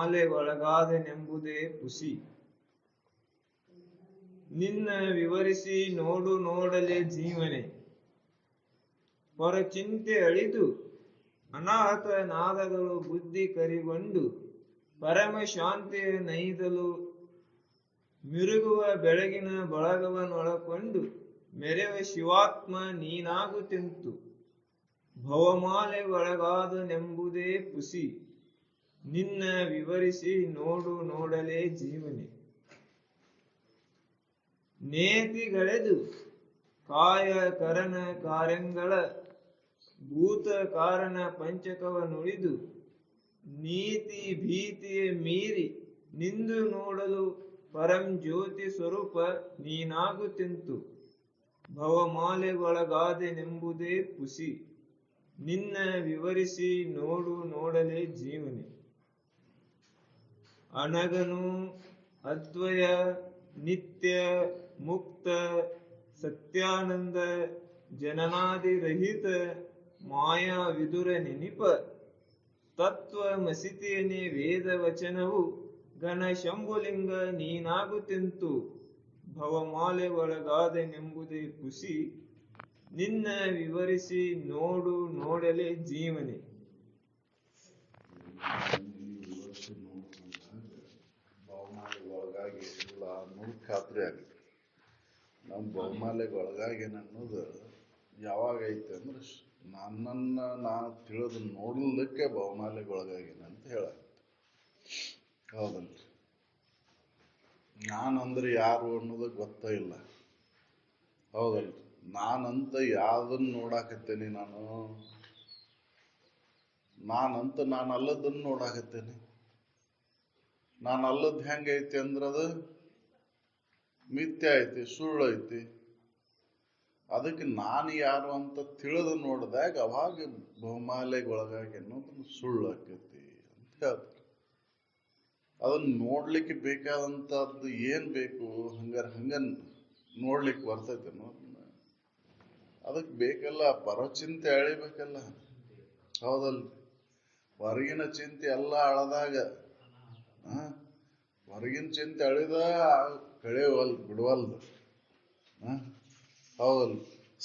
ಮಾಲೆ ಒಳಗಾದೆನೆಂಬುದೇ ಪುಸಿ. ನಿನ್ನ ವಿವರಿಸಿ ನೋಡು ನೋಡಲೆ ಜೀವನೆ. ಹೊರಚಿಂತೆ ಅಳಿದು ಅನಾಥ ನಾದಗಳು ಬುದ್ಧಿ ಕರಿಗೊಂಡು ಪರಮ ಶಾಂತಿಯ ನೈದಲು ಮಿರುಗುವ ಬೆಳಗಿನ ಬಳಗವನ್ನೊಳಕೊಂಡು ಮೆರೆವ ಶಿವಾತ್ಮ ನೀನಾಗುತ್ತಿಂತು. ಭವಮಾಲೆ ಒಳಗಾದನೆಂಬುದೇ ಪುಸಿ. ನಿನ್ನ ವಿವರಿಸಿ ನೋಡು ನೋಡಲೇ ಜೀವನೆ. ನೇತಿಗಳೆದು ಕಾಯ ಕರಣ ಕಾರ್ಯಗಳ ಭೂತ ಕಾರಣ ಪಂಚಕವ ನುಡಿದು ನೀತಿ ಭೀತಿಯ ಮೀರಿ ನಿಂದು ನೋಡಲು ಪರಂ ಜ್ಯೋತಿ ಸ್ವರೂಪ ನೀನಾಗುತ್ತಿಂತು. ಭವಮಾಲೆಗೊಳಗಾದೆನೆಂಬುದೇ ಪುಸಿ. ನಿನ್ನ ವಿವರಿಸಿ ನೋಡು ನೋಡಲೇ ಜೀವನೆ. ಅನಗನು ಅದ್ವಯ ನಿತ್ಯ ಮುಕ್ತ ಸತ್ಯಾನಂದ ಜನನಾದಿರಹಿತ ಮಾಯಾ ವಿದುರ ನೆನಿಪ ತತ್ವ ಮಸಿತಿಯನೇ ವೇದ ವಚನವು ಘನ ಶಂಭುಲಿಂಗ ನೀನಾಗುತ್ತಿಂತು. ಭವಮಾಲೆ ಒಳಗಾದೆನೆಂಬುದೇ ಪುಸಿ. ನಿನ್ನ ವಿವರಿಸಿ ನೋಡು ನೋಡಲೇ ಜೀವನೆ. ಬಹುಮಾಲೆಗೆ ಒಳಗಾಗಿ ಇಲ್ಲ ಅನ್ನೋದು ಖಾತ್ರಿ ಆಗುತ್ತೆ. ನಮ್ಮ ಬಹುಮಾಲೆಗೆ ಒಳಗಾಗೇನ ಅನ್ನೋದು ಯಾವಾಗ ಐತೆ ಅಂದ್ರೆ ನನ್ನನ್ನು ನಾನು ತಿಳಿದು ನೋಡಲಿಕ್ಕೆ ಬಹುಮಾಲೆಗೆ ಒಳಗಾಗೇನ ಅಂತ ಹೇಳಾಗುತ್ತೆ. ಹೌದಲ್ರಿ? ನಾನಂದ್ರೆ ಯಾರು ಅನ್ನೋದು ಗೊತ್ತೇ ಇಲ್ಲ. ಹೌದಲ್ರಿ? ನಾನಂತ ಯಾವ್ದನ್ನು ನೋಡಾಕತ್ತೇನೆ ನಾನಂತ ನಾನಲ್ಲದನ್ನು ನೋಡಾಕತ್ತೇನೆ. ನಾನಲ್ಲದ್ ಹೆಂಗೈತಿ ಅಂದ್ರೆ ಅದು ಮಿಥ್ಯ ಐತಿ, ಸುಳ್ಳು ಐತಿ. ಅದಕ್ಕೆ ನಾನು ಯಾರು ಅಂತ ತಿಳಿದು ನೋಡಿದಾಗ ಅವಾಗ ಬಹುಮಾಲೆಗೆ ಒಳಗಾಗಿ ಅನ್ನೋದು ಸುಳ್ಳು ಆಕೈತಿ ಅಂತ ಹೇಳ್ತಾರೆ. ಅದನ್ನ ನೋಡ್ಲಿಕ್ಕೆ ಬೇಕಾದಂಥದ್ದು ಏನ್ ಬೇಕು ಹಂಗ ನೋಡ್ಲಿಕ್ಕೆ ಬರ್ತೈತೆ ಅನ್ನೋದನ್ನ ಅದಕ್ಕೆ ಬೇಕಲ್ಲ, ಪರಚಿಂತೆ ಅಳಿಬೇಕಲ್ಲ. ಹೌದಲ್ರಿ? ಹೊರಗಿನ ಚಿಂತೆ ಎಲ್ಲ ಅಳದಾಗ ಹೊರಗಿನ ಚಿಂತೆ ಅಳಿದ ಬಿಡವಲ್ದು. ಹೌದಲ್?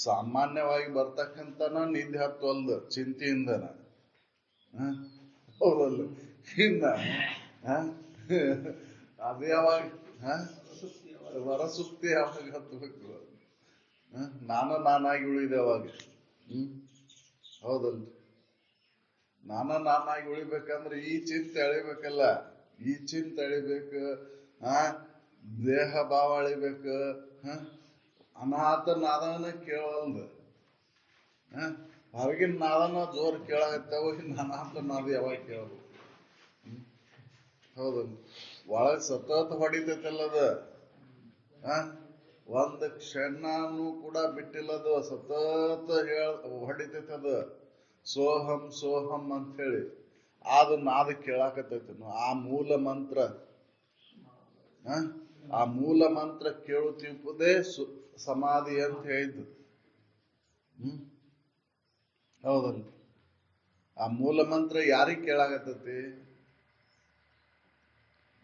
ಸಾಮಾನ್ಯವಾಗಿ ಬರ್ತಕ್ಕಂತನ ನಿದ್ದೆ ಹತ್ತವಲ್ದು ಚಿಂತೆಯಿಂದನ. ಹೌದಲ್ಲ? ಇನ್ನ ಅದು ಯಾವಾಗ ವರಸುಕ್ತಿ ಯಾವಾಗ ಹತ್ತಬೇಕು? ನಾನಾಗಿ ಉಳಿದೆ ಅವಾಗ. ಹೌದಲ್ರಿ? ನಾನಾಗಿ ಉಳಿಬೇಕಂದ್ರೆ ಈ ಚಿಂತೆ ಅಳಿಬೇಕಲ್ಲ. ಈ ಚಿಂತೆ ಅಳಿಬೇಕು, ದೇಹ ಭಾವ ಅಳಿಬೇಕು. ಅನಾಥ ನಾದನ ಕೇಳಲ್ದು. ಹೊರಗಿನ ನಾದನ ಜೋರ್ ಕೇಳಾಗತ್ತವ, ಅನಾಥ ನಾದ ಯಾವಾಗ ಕೇಳಬೇಕು? ಹೌದಲ್ಲ? ಒಳಗ್ ಸತತ ಹೊಡಿತೈತಲ್ಲದ. ಒಂದ್ ಕ್ಷಣನೂ ಕೂಡ ಬಿಟ್ಟಿಲ್ಲದು, ಸತತ ಹೊಡಿತೈತದ. ಸೋಹಂ ಸೋಹಂ ಅಂತ ಹೇಳಿ ಅದು ನಾದ ಕೇಳಾಕತ್ತೈತನು. ಆ ಮೂಲ ಮಂತ್ರ ಕೇಳುತ್ತಿಪ್ಪುದೇ ಸಮಾಧಿ ಅಂತ ಹೇಳಿದ್ದು. ಹೌದಲ್ಲ? ಆ ಮೂಲ ಮಂತ್ರ ಯಾರಿಗೆ ಕೇಳಾಕತ್ತೈತಿ?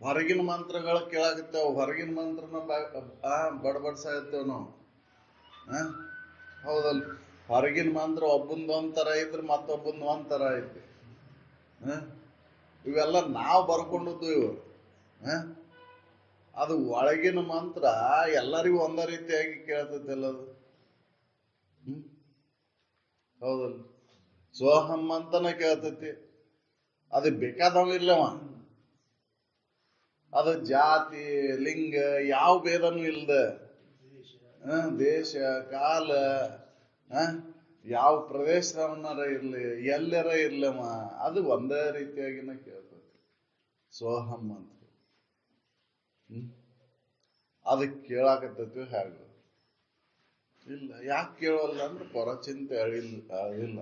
ಹೊರಗಿನ ಮಂತ್ರಗಳು ಕೇಳಾಕತ್ತೇವ. ಹೊರಗಿನ ಮಂತ್ರನ ಬಡಬಡ್ಸಾಕತ್ತೇವ್ ನಾವು. ಹೌದಲ್? ಹೊರಗಿನ ಮಂತ್ರ ಒಬ್ಬಂದು ಒಂಥರ ಇದ್ರೆ ಮತ್ತೊಬ್ಬಂದು ಒಂಥರ ಐತಿ. ಇವೆಲ್ಲ ನಾವು ಬರ್ಕೊಂಡದ್ದು ಇವು. ಅದು ಒಳಗಿನ ಮಂತ್ರ ಎಲ್ಲರಿಗೂ ಒಂದೇ ರೀತಿಯಾಗಿ ಕೇಳ್ತೈತೆ ಎಲ್ಲದು. ಹೌದಲ್ಲ? ಸೋಹಂ ಅಂತನ ಕೇಳ್ತೈತಿ. ಅದು ಬೇಕಾದವ ಇರ್ಲವ. ಅದು ಜಾತಿ ಲಿಂಗ ಯಾವ ಭೇದನೂ ಇಲ್ದ, ದೇಶ ಕಾಲ ಯಾವ ಪ್ರದೇಶವನ್ನಾರ ಇರ್ಲಿ, ಎಲ್ಲರ ಇರ್ಲಮ್ಮ, ಅದು ಒಂದೇ ರೀತಿಯಾಗಿನ ಕೇಳ್ತೈತಿ. ಸೋಹಂ ಅಂತ ಅದಕ್ಕೆ ಕೇಳಾಕತ್ತೈತಿ. ಹೇಗೆ ಇಲ್ಲ? ಯಾಕೆ ಕೇಳವಲ್ಲ ಅಂದ್ರೆ ಪರಚಿಂತೆ ಅಳಿಲ್ಲ.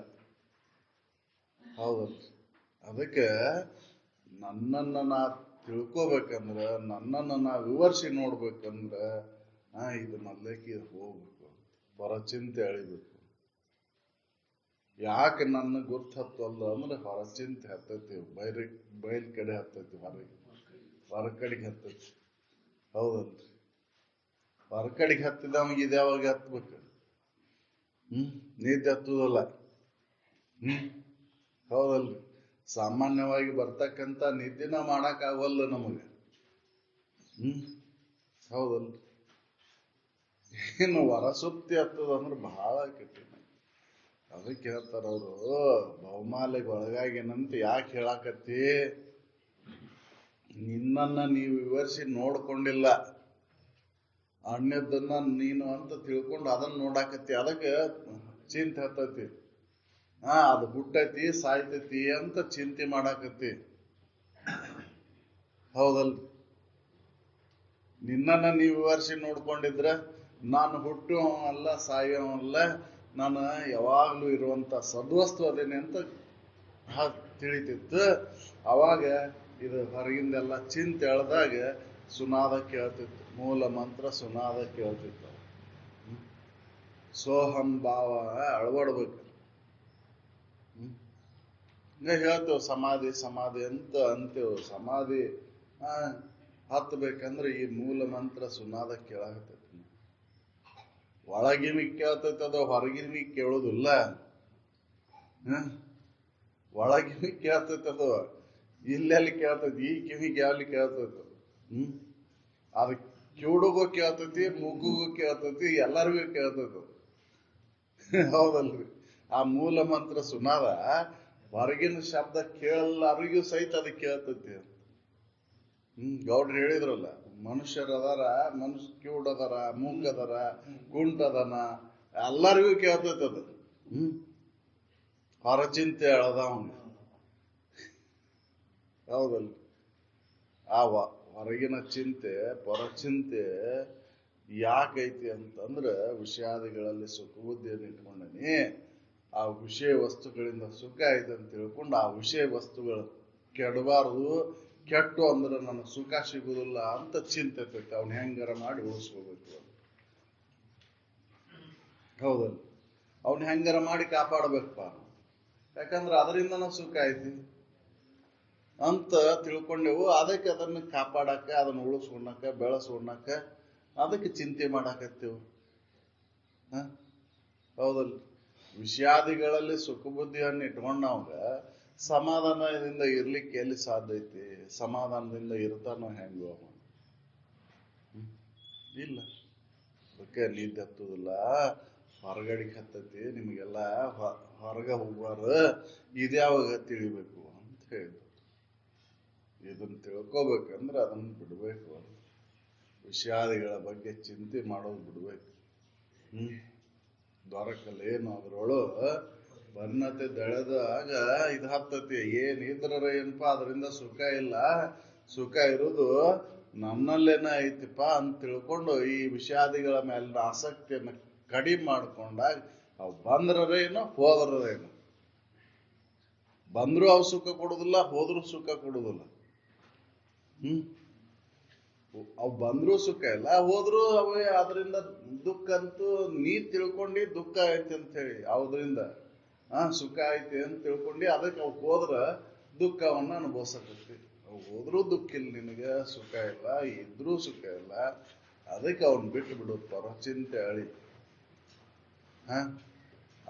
ಹೌದಲ್ರಿ? ಅದಕ್ಕೆ ನನ್ನನ್ನು ನಾ ತಿಳ್ಕೊಬೇಕಂದ್ರ, ನನ್ನನ್ನು ನಾ ವಿವರಿಸಿ ನೋಡ್ಬೇಕಂದ್ರ ಇದು ಮೊದ್ಲೇಕಿ ಹೋಗ್ಬೇಕು, ಪರಚಿಂತೆ ಅಳಿಬೇಕು. ಯಾಕೆ ನನ್ನ ಗುರ್ತು ಹತ್ತವಲ್ಲ ಅಂದ್ರೆ ಹೊರ ಚಿಂತೆ ಹತ್ತೈತಿ, ಬಯಲ್ ಕಡೆ ಹತ್ತೈತಿ, ಹೊರ ಕಡೆಗೆ ಹತ್ತೈತಿ. ಹೌದಲ್ರಿ? ಹೊರ ಕಡೆಗೆ ಹತ್ತಿದವಾಗ ಇದ್ಯಾವಾಗ ಹತ್ಬೇಕು? ನಿದ್ದೆ ಹತ್ತುದಲ್ಲ. ಹೌದಲ್ರಿ? ಸಾಮಾನ್ಯವಾಗಿ ಬರ್ತಕ್ಕಂಥ ನಿದ್ದೆನ ಮಾಡಕ್ ಆಗವಲ್ಲ ನಮಗೆ. ಹೌದಲ್ರಿ? ಏನು ಹೊರಸುತ್ತಿ ಹತ್ತದ ಅಂದ್ರೆ ಬಹಳ ಕಠಿಣ. ಅದಕ್ಕೆ ಹೇಳ್ತಾರ ಅವರು, ಬಹುಮಾಲೆಗೆ ಒಳಗಾಗಿನಂತ ಯಾಕೆ ಹೇಳಾಕತ್ತಿ? ನಿನ್ನನ್ನ ನೀವು ವಿವರಿಸಿ ನೋಡ್ಕೊಂಡಿಲ್ಲ, ಅನ್ಯದನ್ನ ನೀನು ಅಂತ ತಿಳ್ಕೊಂಡು ಅದನ್ನ ನೋಡಾಕತ್ತಿ, ಅದಕ್ಕೆ ಚಿಂತೆ ಹತ್ತತಿ. ಅದು ಹುಟ್ಟೈತಿ ಸಾಯ್ತೈತಿ ಅಂತ ಚಿಂತೆ ಮಾಡಾಕತ್ತಿ. ಹೌದಲ್ರಿ? ನಿನ್ನನ್ನ ನೀವು ವಿವರಿಸಿ ನೋಡ್ಕೊಂಡಿದ್ರ ನಾನು ಹುಟ್ಟುವಲ್ಲ ಸಾಯವಲ್ಲ, ನಾನು ಯಾವಾಗ್ಲೂ ಇರುವಂತ ಸದ್ವಸ್ತು ಅದೇನೆ ಅಂತ ತಿಳಿತಿತ್ತು. ಅವಾಗ ಇದು ಹೊರಗಿಂದೆಲ್ಲ ಚಿಂತೆ ಎಳ್ದಾಗ ಸುನಾದ ಕೇಳ್ತಿತ್ತು, ಮೂಲ ಮಂತ್ರ ಸುನಾದ ಕೇಳ್ತಿತ್ತು. ಸೋಹಂ ಭಾವ ಅಳವಡ್ಬೇಕು. ಹೇಳ್ತೇವೆ ಸಮಾಧಿ ಸಮಾಧಿ ಅಂತ ಅಂತೇವೆ. ಸಮಾಧಿ ಹತ್ತಬೇಕಂದ್ರೆ ಈ ಮೂಲ ಮಂತ್ರ ಸುನಾದ ಕೇಳಾಕತ್ತೈತಿ. ಒಳಗಿನ ಕೇಳ್ತೈತಿ, ಅದು ಹೊರಗಿನ ಕೇಳೋದಿಲ್ಲ. ಒಳಗಿನ ಕೇಳ್ತೈತಿ, ಅದು ಇಲ್ಲೆಲ್ಲಿ ಕೇಳ್ತೈತಿ, ಈ ಕಿವಿಗೆ ಯಾವಲ್ಲಿ ಕೇಳ್ತೈತಿ. ಅದು ಕಿವುಡುಗೂ ಕೇಳ್ತೈತಿ, ಮುಗ್ಗುಗೂ ಕೇಳ್ತೈತಿ, ಎಲ್ಲರಿಗೂ ಕೇಳ್ತೈತಿ. ಹೌದಲ್ರಿ? ಆ ಮೂಲ ಮಂತ್ರ ಸುನಾದ ಹೊರಗಿನ ಶಬ್ದ ಕೇಳಲಾರಿಗೂ ಸಹಿತ ಅದಕ್ಕೆ ಕೇಳ್ತೈತಿ. ಗೌಡ್ರು ಹೇಳಿದ್ರಲ್ಲ, ಮನುಷ್ಯರದಾರ, ಮನುಷ್ಯ ಕಿವುಡದಾರ, ಮೂಕದಾರ, ಕುಂಟದನ, ಎಲ್ಲರಿಗೂ ಕೇಳ್ತೈತಿ ಅದು. ಹೊರ ಚಿಂತೆ ಹೇಳದ ಅವನು. ಹೌದಲ್ರಿ? ಆ ಹೊರಗಿನ ಚಿಂತೆ ಪರಚಿಂತೆ ಯಾಕೈತಿ ಅಂತಂದ್ರೆ, ವಿಷಯಾದಿಗಳಲ್ಲಿ ಸುಖ ಬುದ್ಧಿಯನ್ನು ಇಟ್ಕೊಂಡನಿ. ಆ ವಿಷಯ ವಸ್ತುಗಳಿಂದ ಸುಖ ಐತೆ ಅಂತ ತಿಳ್ಕೊಂಡು ಆ ವಿಷಯ ವಸ್ತುಗಳು ಕೆಡಬಾರದು, ಕೆಟ್ಟು ಅಂದ್ರೆ ನನಗೆ ಸುಖ ಸಿಗುದಿಲ್ಲ ಅಂತ ಚಿಂತೆ ಇರ್ತೈತಿ. ಅವ್ನ ಹೆಂಗಾರ ಮಾಡಿ ಉಳಿಸ್ಕೋಬೇಕು. ಹೌದಲ್ಲ? ಅವ್ನ ಹೆಂಗಾರ ಮಾಡಿ ಕಾಪಾಡ್ಬೇಕಪ್ಪ, ಯಾಕಂದ್ರೆ ಅದರಿಂದ ಸುಖ ಐತಿ ಅಂತ ತಿಳ್ಕೊಂಡೆವು. ಅದಕ್ಕೆ ಅದನ್ನ ಕಾಪಾಡಕ, ಅದನ್ನ ಉಳಿಸ್ಕೊಳಕ, ಬೆಳೆಸ್ಕೊಳಕ ಅದಕ್ಕೆ ಚಿಂತೆ ಮಾಡಾಕತ್ತೇವು. ಹೌದಲ್ಲ? ವಿಷಯಾದಿಗಳಲ್ಲಿ ಸುಖ ಬುದ್ಧಿಯನ್ನು ಇಟ್ಕೊಂಡವಾಗ ಸಮಾಧಾನದಿಂದ ಇರ್ಲಿಕ್ಕೆ ಎಲ್ಲಿ ಸಾಧ್ಯ ಐತಿ? ಸಮಾಧಾನದಿಂದ ಇರ್ತಾನೋ ಹೆಂಗೋ? ಇಲ್ಲ. ಅದಕ್ಕೆ ನಿದ್ದೆ ಹತ್ತುದಿಲ್ಲ, ಹೊರಗಡೆಗೆ ಹತ್ತೈತಿ. ನಿಮಗೆಲ್ಲ ಹೊರಗ ಹೋಗುವಾರ ಇದ್ಯಾವಾಗ ತಿಳಿಬೇಕು ಅಂತ ಹೇಳಿದ್ರು. ಇದನ್ನ ತಿಳ್ಕೊಬೇಕಂದ್ರೆ ಅದನ್ನ ಬಿಡ್ಬೇಕು. ವಿಷಯಾದಿಗಳ ಬಗ್ಗೆ ಚಿಂತೆ ಮಾಡೋದು ಬಿಡ್ಬೇಕು. ದೊರಕಲ್ಲೇನು ಅದ್ರೊಳು ಬನ್ನತೆ ದಳೆದಾಗ ಇದು ಹತ್ತತಿ. ಏನಿದ್ರ ಏನಪ್ಪಾ ಅದರಿಂದ ಸುಖ ಇಲ್ಲ, ಸುಖ ಇರುವುದು ನನ್ನಲ್ಲೇನ ಐತಿಪ್ಪ ಅಂತ ತಿಳ್ಕೊಂಡು ಈ ವಿಷಯಾದಿಗಳ ಮೇಲಿನ ಆಸಕ್ತಿಯನ್ನು ಕಡಿಮೆ ಮಾಡ್ಕೊಂಡಾಗ ಅವು ಬಂದ್ರೇನು ಹೋದ್ರೇನು. ಬಂದ್ರು ಅವು ಸುಖ ಕೊಡುದಿಲ್ಲ, ಹೋದ್ರು ಸುಖ ಕೊಡುದಿಲ್ಲ. ಅವು ಬಂದ್ರು ಸುಖ ಇಲ್ಲ, ಹೋದ್ರು ಅವೇ. ಅದರಿಂದ ದುಃಖ ಅಂತೂ ನೀ ತಿಳ್ಕೊಂಡಿ ದುಃಖ ಐತಿ ಅಂತ ಹೇಳಿ, ಯಾವ್ದ್ರಿಂದ ಸುಖ ಐತಿ ಅಂತ ತಿಳ್ಕೊಂಡಿ ಅದಕ್ಕೆ ಅವು ಹೋದ್ರ ದುಃಖವನ್ನ ಅನುಭವಿಸಕತ್ತಿ. ಅವು ಹೋದ್ರೂ ದುಃಖ ಇಲ್ಲ ನಿನಗೆ, ಸುಖ ಇಲ್ಲ, ಇದ್ರೂ ಸುಖ ಇಲ್ಲ. ಅದಕ್ಕೆ ಅವನ್ ಬಿಟ್ಟು ಬಿಡು, ಪರಚಿಂತೆ ಅಳಿ.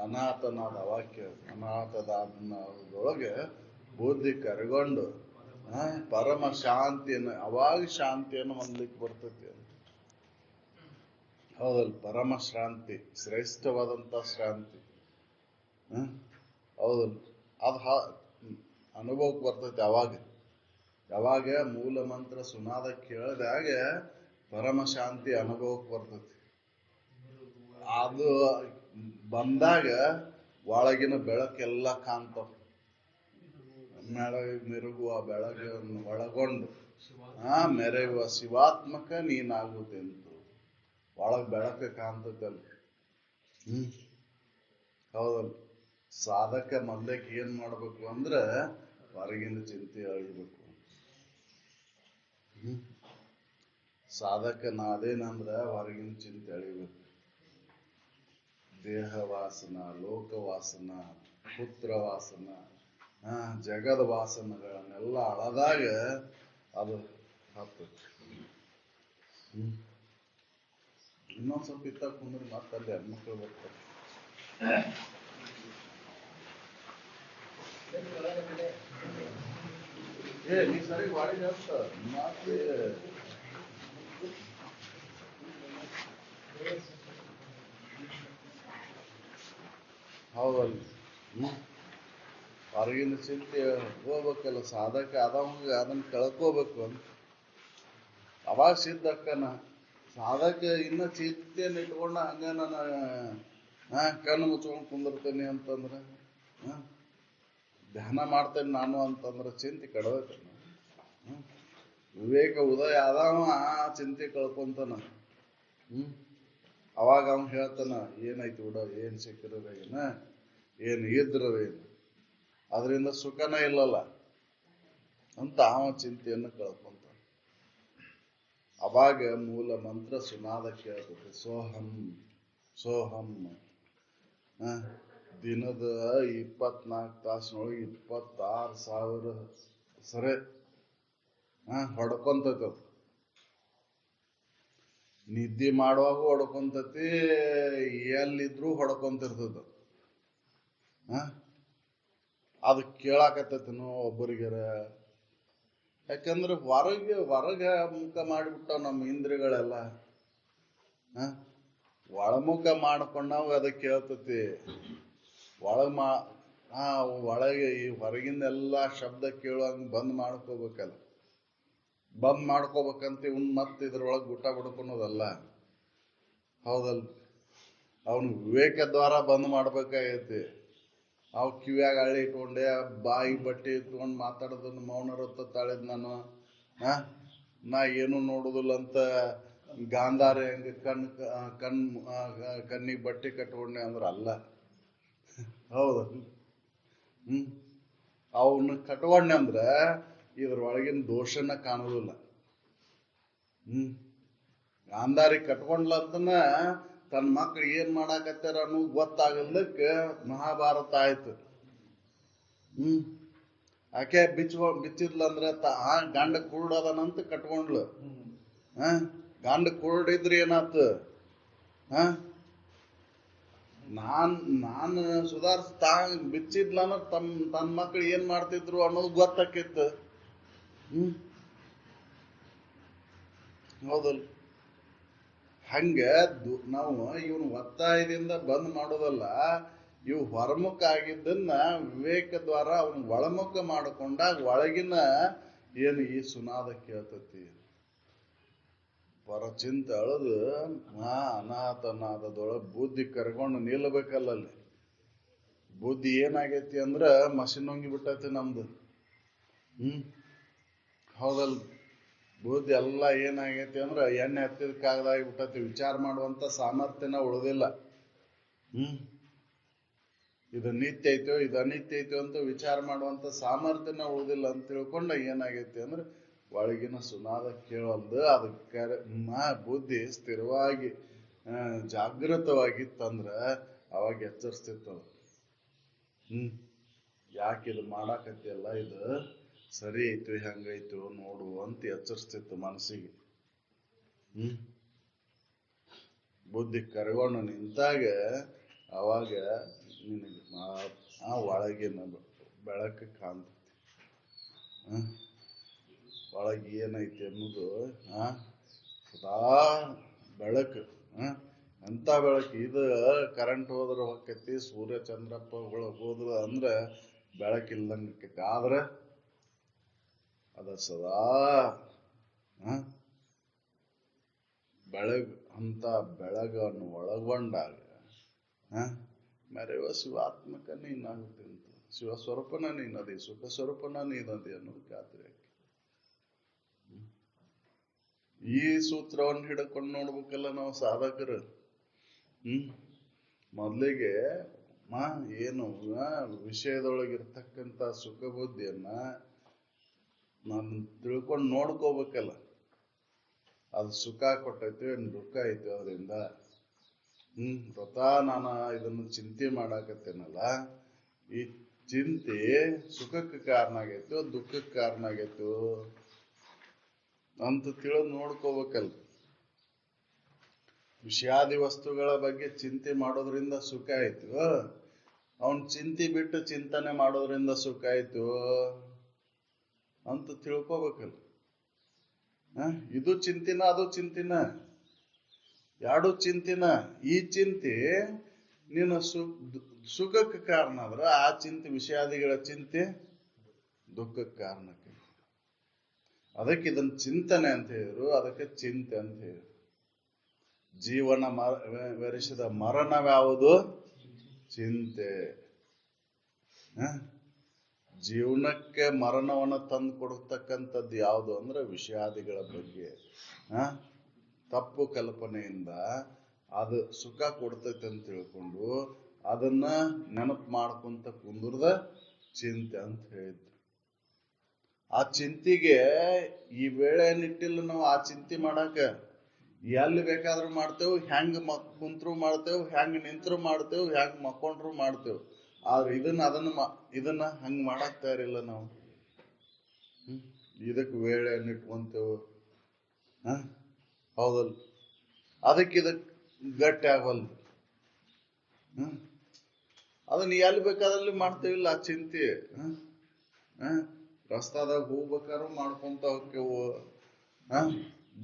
ಅನಾಥನಾದ ವಾಕ್ಯ, ಅನಾಥದೊಳಗೆ ಬುದ್ಧಿ ಕರಗೊಂಡು ಪರಮ ಶಾಂತಿಯನ್ನು, ಅವಾಗ ಶಾಂತಿಯನ್ನು ಹೊಂದಲಿಕ್ಕೆ ಬರ್ತೈತಿ ಅಂತ. ಹೌದಲ್ಲ? ಪರಮ ಶಾಂತಿ, ಶ್ರೇಷ್ಠವಾದಂತ ಶಾಂತಿ. ಹೌದಲ್ಲ? ಅದು ಅನುಭವಕ್ಕೆ ಬರ್ತೈತಿ ಅವಾಗ. ಯಾವಾಗ ಮೂಲ ಮಂತ್ರ ಸುನಾದ ಕೇಳಿದಾಗ ಪರಮ ಶಾಂತಿ ಅನುಭವಕ್ಕೆ ಬರ್ತೈತಿ. ಅದು ಬಂದಾಗ ಒಳಗಿನ ಬೆಳಕೆಲ್ಲ ಕಾಣ್ತಾವ. ಮೆರುಗುವ ಬೆಳಕನ್ನು ಒಳಗೊಂಡು ಮೆರೆಯುವ ಶಿವಾತ್ಮಕ ನೀನಾಗುತ್ತೆಂತು ಒಳಗ್ ಬೆಳಕ ಕಾಣ್ತೈತಲ್ಲ. ಹೌದಲ್ಲ? ಸಾಧಕ ಮೊದಲಕ್ಕೆ ಏನ್ ಮಾಡ್ಬೇಕು ಅಂದ್ರೆ ಹೊರಗಿನ ಚಿಂತೆ ಅಳಿಬೇಕು. ಸಾಧಕ ನಾದೇನಂದ್ರ ಹೊರಗಿನ ಚಿಂತೆ ಅಳಿಬೇಕು. ದೇಹ ವಾಸನ, ಲೋಕ ವಾಸನ, ಪುತ್ರ ವಾಸನ, ಜಗದ ವಾಸನಗಳನ್ನೆಲ್ಲ ಅಳದಾಗ ಅದು ಹತ್ತೈತಿ. ಇನ್ನೊಂದ್ ಸ್ವಲ್ಪ ಇತ್ತ ಕುಂದ್ರೆ ಮತ್ತಲ್ಲಿ ಹೆಣ್ಮಕ್ಳು ಬರ್ತಾರೆ. ನೀ ಸರಿ ವಾಡಿ ಜಾಸ್ತ ಮತ್ತೆ ಹೌದಲ್ಲ. ಹೊರಗಿನ ಚಿಂತೆ ಹೋಗ್ಬೇಕಲ್ಲ, ಸಾಧಕ ಆದವಂಗ ಅದನ್ನ ಕಳ್ಕೋಬೇಕು ಅಂತ ಅವಾಗ ಸಿದ್ಧಕ್ಕನ. ಸಾಧಕ ಇನ್ನ ಚಿಂತೆಯನ್ನು ಇಟ್ಕೊಂಡ ಹಂಗ ನಾನು ಕಣ್ಣು ಮುಚ್ಕೊಂಡು ಕುಂದಿರ್ತೇನೆ ಅಂತಂದ್ರೆ, ಧ್ಯಾನ ಮಾಡ್ತೇನೆ ನಾನು ಅಂತಂದ್ರೆ ಚಿಂತೆ ಕಡಬೇಕಲ್ಲ. ವಿವೇಕ ಉದಯ ಆದವ ಚಿಂತೆ ಕಳ್ಕೊಂತಾನ. ಅವಾಗ ಅವನ್ ಹೇಳ್ತಾನ, ಏನೈತಿ ಬಿಡ, ಏನ್ ಸಿಕ್ಕಿರೋದೇನ, ಏನ್ ಇದ್ರದೇನು, ಅದರಿಂದ ಸುಖನ ಇಲ್ಲಲ್ಲ ಅಂತ ಅವ ಚಿಂತೆಯನ್ನು ಕಳ್ಕೊಂತಾನ. ಅವಾಗ ಮೂಲ ಮಂತ್ರ ಸುನಾದ ಕೇಳ್ತದೆ, ಸೋಹಂ ಸೋಹಂ. ದಿನದ 24 ತಾಸಿನೊಳಗೆ 26,000 ಸರಿ ಹೊಡ್ಕೊಂತೈತ. ನಿದ್ದೆ ಮಾಡುವಾಗ ಹೊಡ್ಕೊಂತತಿ, ಎಲ್ಲಿದ್ರು ಹೊಡ್ಕೊಂತಿರ್ತದ. ಅದು ಕೇಳಾಕತ್ತೈತನೋ ಒಬ್ಬರಿಗಾರ. ಯಾಕಂದ್ರೆ ಹೊರಗೆ ಮುಖ ಮಾಡಿಬಿಟ್ಟಾವ ನಮ್ಮ ಇಂದ್ರಿಯಗಳೆಲ್ಲ. ಒಳಮುಖ ಮಾಡ್ಕೊಂಡಾಗ ಅದಕ್ಕೆ ಕೇಳ್ತತಿ. ಒಳಗೆ ಈ ಹೊರಗಿಂದೆಲ್ಲ ಶಬ್ದ ಕೇಳುವಂಗ ಬಂದ್ ಮಾಡ್ಕೋಬೇಕಲ್ಲ. ಬಂದ್ ಮಾಡ್ಕೋಬೇಕಂತ ಇವ್ನು ಮತ್ತೆ ಇದ್ರೊಳಗೆ ಊಟ ಬಿಡ್ಕೊಳೋದಲ್ಲ. ಹೌದಲ್? ಅವನು ವಿವೇಕ ದ್ವಾರ ಬಂದ್ ಮಾಡ್ಬೇಕಾಗೈತಿ. ಅವ್ ಕಿವ್ಯಾಗ ಹಳ್ಳಿ ಇಟ್ಕೊಂಡೆ, ಬಾಯಿ ಬಟ್ಟೆ ಇಟ್ಕೊಂಡು ಮಾತಾಡೋದನ್ನ ಮೌನರತ್ತ ತಾಳಿದ್ ನಾನು. ನಾ ಏನು ನೋಡುದಿಲ್ಲ ಅಂತ ಗಾಂಧಾರಿ ಹಂಗ ಕಣ್ಣಿಗೆ ಬಟ್ಟೆ ಕಟ್ಕೊಂಡೆ ಅಂದ್ರ ಅಲ್ಲ. ಹೌದ? ಅವನ್ನ ಕಟ್ಕೊಂಡೆ ಅಂದ್ರ ಇದ್ರೊಳಗಿನ ದೋಷನ ಕಾಣುದಿಲ್ಲ. ಗಾಂಧಾರಿ ಕಟ್ಕೊಂಡ್ಲ ಅಂತನ ತನ್ನ ಮಕ್ಳು ಏನ್ ಮಾಡಾಕತ್ತಾರ ಅನ್ನೋದು ಗೊತ್ತಾಗಲಿಕ್ಕೆ ಮಹಾಭಾರತ ಆಯ್ತು. ಆಕೆ ಬಿಚ್ಚಿದ್ಲಂದ್ರ ಗಂಡ ಕುರುಡದನಂತ ಕಟ್ಕೊಂಡ್ಲು. ಗಂಡ ಕುರುಡಿದ್ರೆ ಏನಾತು? ನಾನು ಸುಧಾರಿಸ್ತಾ ಬಿಚ್ಚಿದ್ಲಂದ್ರ ತನ್ನ ಮಕ್ಳು ಏನ್ ಮಾಡ್ತಿದ್ರು ಅನ್ನೋದು ಗೊತ್ತಾಕಿತ್ತು. ಹೌದಲ್? ಹಂಗ ನಾವು ಇವನು ಒತ್ತಾಯದಿಂದ ಬಂದ್ ಮಾಡೋದಲ್ಲ, ಇವು ಹೊರಮುಖ ಆಗಿದ್ದನ್ನ ವಿವೇಕ ದ್ವಾರ ಅವನ್ ಒಳಮುಖ ಮಾಡಿಕೊಂಡಾಗ ಒಳಗಿನ ಏನು ಈ ಸುನಾದ ಕೇಳ್ತತಿ. ಹೊರಚಿಂತೆ ಅಳದು ಅನಾಥನಾದದೊಳಗೆ ಬುದ್ಧಿ ಕರ್ಕೊಂಡು ನಿಲ್ಬೇಕಲ್ಲ. ಅಲ್ಲಿ ಬುದ್ಧಿ ಏನಾಗೈತಿ ಅಂದ್ರ ಮಷಿನ್ ನುಂಗಿ ಬಿಟ್ಟೈತಿ ನಮ್ದು. ಹೌದಲ್? ಬುದ್ಧಿ ಎಲ್ಲ ಏನಾಗೈತಿ ಅಂದ್ರ ಎಣ್ಣೆ ಹತ್ತಿದ ಕಾಗದಾಗಿ ಬಿಟ್ಟೈತಿ. ವಿಚಾರ ಮಾಡುವಂತ ಸಾಮರ್ಥ್ಯನ ಉಳಿದಿಲ್ಲ. ಇದು ನಿತ್ಯ ಐತೋ ಇದು ಅನಿತ್ಯ ಐತೋ ಅಂತ ವಿಚಾರ ಮಾಡುವಂತ ಸಾಮರ್ಥ್ಯನ ಉಳಿದಿಲ್ಲ ಅಂತ ತಿಳ್ಕೊಂಡ ಏನಾಗೈತಿ ಅಂದ್ರೆ ಒಳಗಿನ ಸುನಾದ ಕೇಳಲ್ದು. ಅದಕ್ಕೆ ಬುದ್ಧಿ ಸ್ಥಿರವಾಗಿ ಜಾಗೃತವಾಗಿತ್ತಂದ್ರ ಅವಾಗ ಎಚ್ಚರಿಸ್ತಿರ್ತದ. ಯಾಕಿದು ಮಾಡಾಕತ್ತಿಯಲ್ಲ, ಇದು ಸರಿ ಐತು ಹೆಂಗೈತು ನೋಡು ಅಂತ ಎಚ್ಚರಿಸ್ತಿತ್ತು ಮನಸ್ಸಿಗೆ. ಬುದ್ಧಿ ಕರ್ಕೊಂಡು ನಿಂತಾಗ ಅವಾಗ ನಿನಗೆ ಆ ಒಳಗಿನ ಬೆಳಕು ಕಾಣ್ತತಿ. ಒಳಗೆ ಏನೈತಿ ಅನ್ನೋದು ಸದಾ ಬೆಳಕು. ಎಂತ ಬೆಳಕು ಇದು! ಕರೆಂಟ್ ಹೋದ್ರೆ ಹೊಕ್ಕೈತಿ, ಸೂರ್ಯ ಚಂದ್ರಪ್ಪಗಳು ಹೋದ್ರು ಅಂದ್ರೆ ಬೆಳಕಿಲ್ದಂಗೆ. ಆದ್ರೆ ಅದ ಸದಾ ಬೆಳಗ್ ಅಂತ ಬೆಳಗನ್ನು ಒಳಗೊಂಡಾಗ ಮೆರೆಯುವ ಶಿವಾತ್ಮಕ ನೀನಾಗುತ್ತೆ ಅಂತ. ಶಿವ ಸ್ವರೂಪನ ನೀನದಿ, ಸುಖ ಸ್ವರೂಪನ ನೀನದಿ ಅನ್ನೋದು ಖಾತ್ರಿ ಆಗಿ ಈ ಸೂತ್ರವನ್ನು ಹಿಡ್ಕೊಂಡು ನೋಡ್ಬೇಕಲ್ಲ ನಾವು ಸಾಧಕರು. ಮೊದಲಿಗೆ ಏನು ವಿಷಯದೊಳಗಿರ್ತಕ್ಕಂಥ ಸುಖ ಬುದ್ಧಿಯನ್ನ ನಾನು ತಿಳ್ಕೊಂಡು ನೋಡ್ಕೋಬೇಕಲ್ಲ. ಅದು ಸುಖ ಕೊಟ್ಟೈತಿ ದುಃಖ ಐತಿ ಅದರಿಂದ. ವ್ರತ ನಾನು ಇದನ್ನು ಚಿಂತೆ ಮಾಡಾಕತ್ತೇನಲ್ಲ, ಈ ಚಿಂತೆ ಸುಖಕ್ಕೆ ಕಾರಣ ಆಗೈತೋ ದುಃಖಕ್ಕೆ ಕಾರಣ ಆಗೈತೋ ಅಂತ ತಿಳಿದು ನೋಡ್ಕೋಬೇಕಲ್ಲ. ವಿಷಯಾದಿ ವಸ್ತುಗಳ ಬಗ್ಗೆ ಚಿಂತೆ ಮಾಡೋದ್ರಿಂದ ಸುಖ ಆಯ್ತು, ಅವನ್ ಚಿಂತೆ ಬಿಟ್ಟು ಚಿಂತನೆ ಮಾಡೋದ್ರಿಂದ ಸುಖ ಆಯ್ತು ಅಂತ ತಿಳ್ಕೋಬೇಕಲ್ಲ. ಇದು ಚಿಂತಿನ ಅದು ಚಿಂತಿನ, ಎರಡು ಚಿಂತಿನ. ಈ ಚಿಂತೆ ನೀನು ಸುಖಕ್ಕೆ ಕಾರಣ ಆದ್ರ ಆ ಚಿಂತೆ ವಿಷಯಾದಿಗಳ ಚಿಂತೆ ದುಃಖಕ್ಕೆ ಕಾರಣಕ್ಕೆ. ಅದಕ್ಕೆ ಇದನ್ನ ಚಿಂತನೆ ಅಂತ ಹೇಳಿದ್ರು, ಅದಕ್ಕೆ ಚಿಂತೆ ಅಂತ ಹೇಳಿದ್ರು. ಜೀವನ ವರಿಸಿದ ಮರಣವ್ಯಾವುದು? ಚಿಂತೆ. ಜೀವನಕ್ಕೆ ಮರಣವನ್ನ ತಂದು ಕೊಡ್ತಕ್ಕಂಥದ್ದು ಯಾವುದು ಅಂದ್ರೆ ವಿಷಯಾದಿಗಳ ಬಗ್ಗೆ ತಪ್ಪು ಕಲ್ಪನೆಯಿಂದ ಅದು ಸುಖ ಕೊಡ್ತೈತೆ ಅಂತ ತಿಳ್ಕೊಂಡು ಅದನ್ನ ನೆನಪು ಮಾಡ್ಕೊಂತ ಕುಂದುರ್ದ ಚಿಂತೆ ಅಂತ ಹೇಳಿದ್ರು. ಆ ಚಿಂತೆಗೆ ಈ ವೇಳೆ ನಿಟ್ಟಿಲ್ಲ ನಾವು ಆ ಚಿಂತೆ ಮಾಡಾಕ. ಎಲ್ಲಿ ಬೇಕಾದ್ರೂ ಮಾಡ್ತೇವೆ, ಹೆಂಗ್ ಕುಂತ್ರು ಮಾಡ್ತೇವೆ, ಹೆಂಗ್ ನಿಂತ್ರು ಮಾಡ್ತೇವೆ, ಹೆಂಗ್ ಮಕ್ಕೊಂಡ್ರು ಮಾಡ್ತೇವೆ. ಆದ್ರೆ ಇದನ್ನ ಹಂಗ್ ಮಾಡಕ್ ತಯಾರಿಲ್ಲ ನಾವು. ಇದಕ್ಕೆ ವೇಳೆ ನಿಟ್ಕೊಂತೇವೆ, ಹೌದಲ್? ಅದಕ್ಕೆ ಗಟ್ಟಿ ಆಗೋಲ್. ಅದನ್ನ ಎಲ್ಲಿ ಬೇಕಾದಲ್ಲಿ ಮಾಡ್ತೇವಿಲ್ಲ ಆ ಚಿಂತೆ. ರಸ್ತಾದಾಗ ಹೋಗ್ಬೇಕಾದ್ರೂ ಮಾಡ್ಕೊಂತ ಹೋಗ್ತೇವು,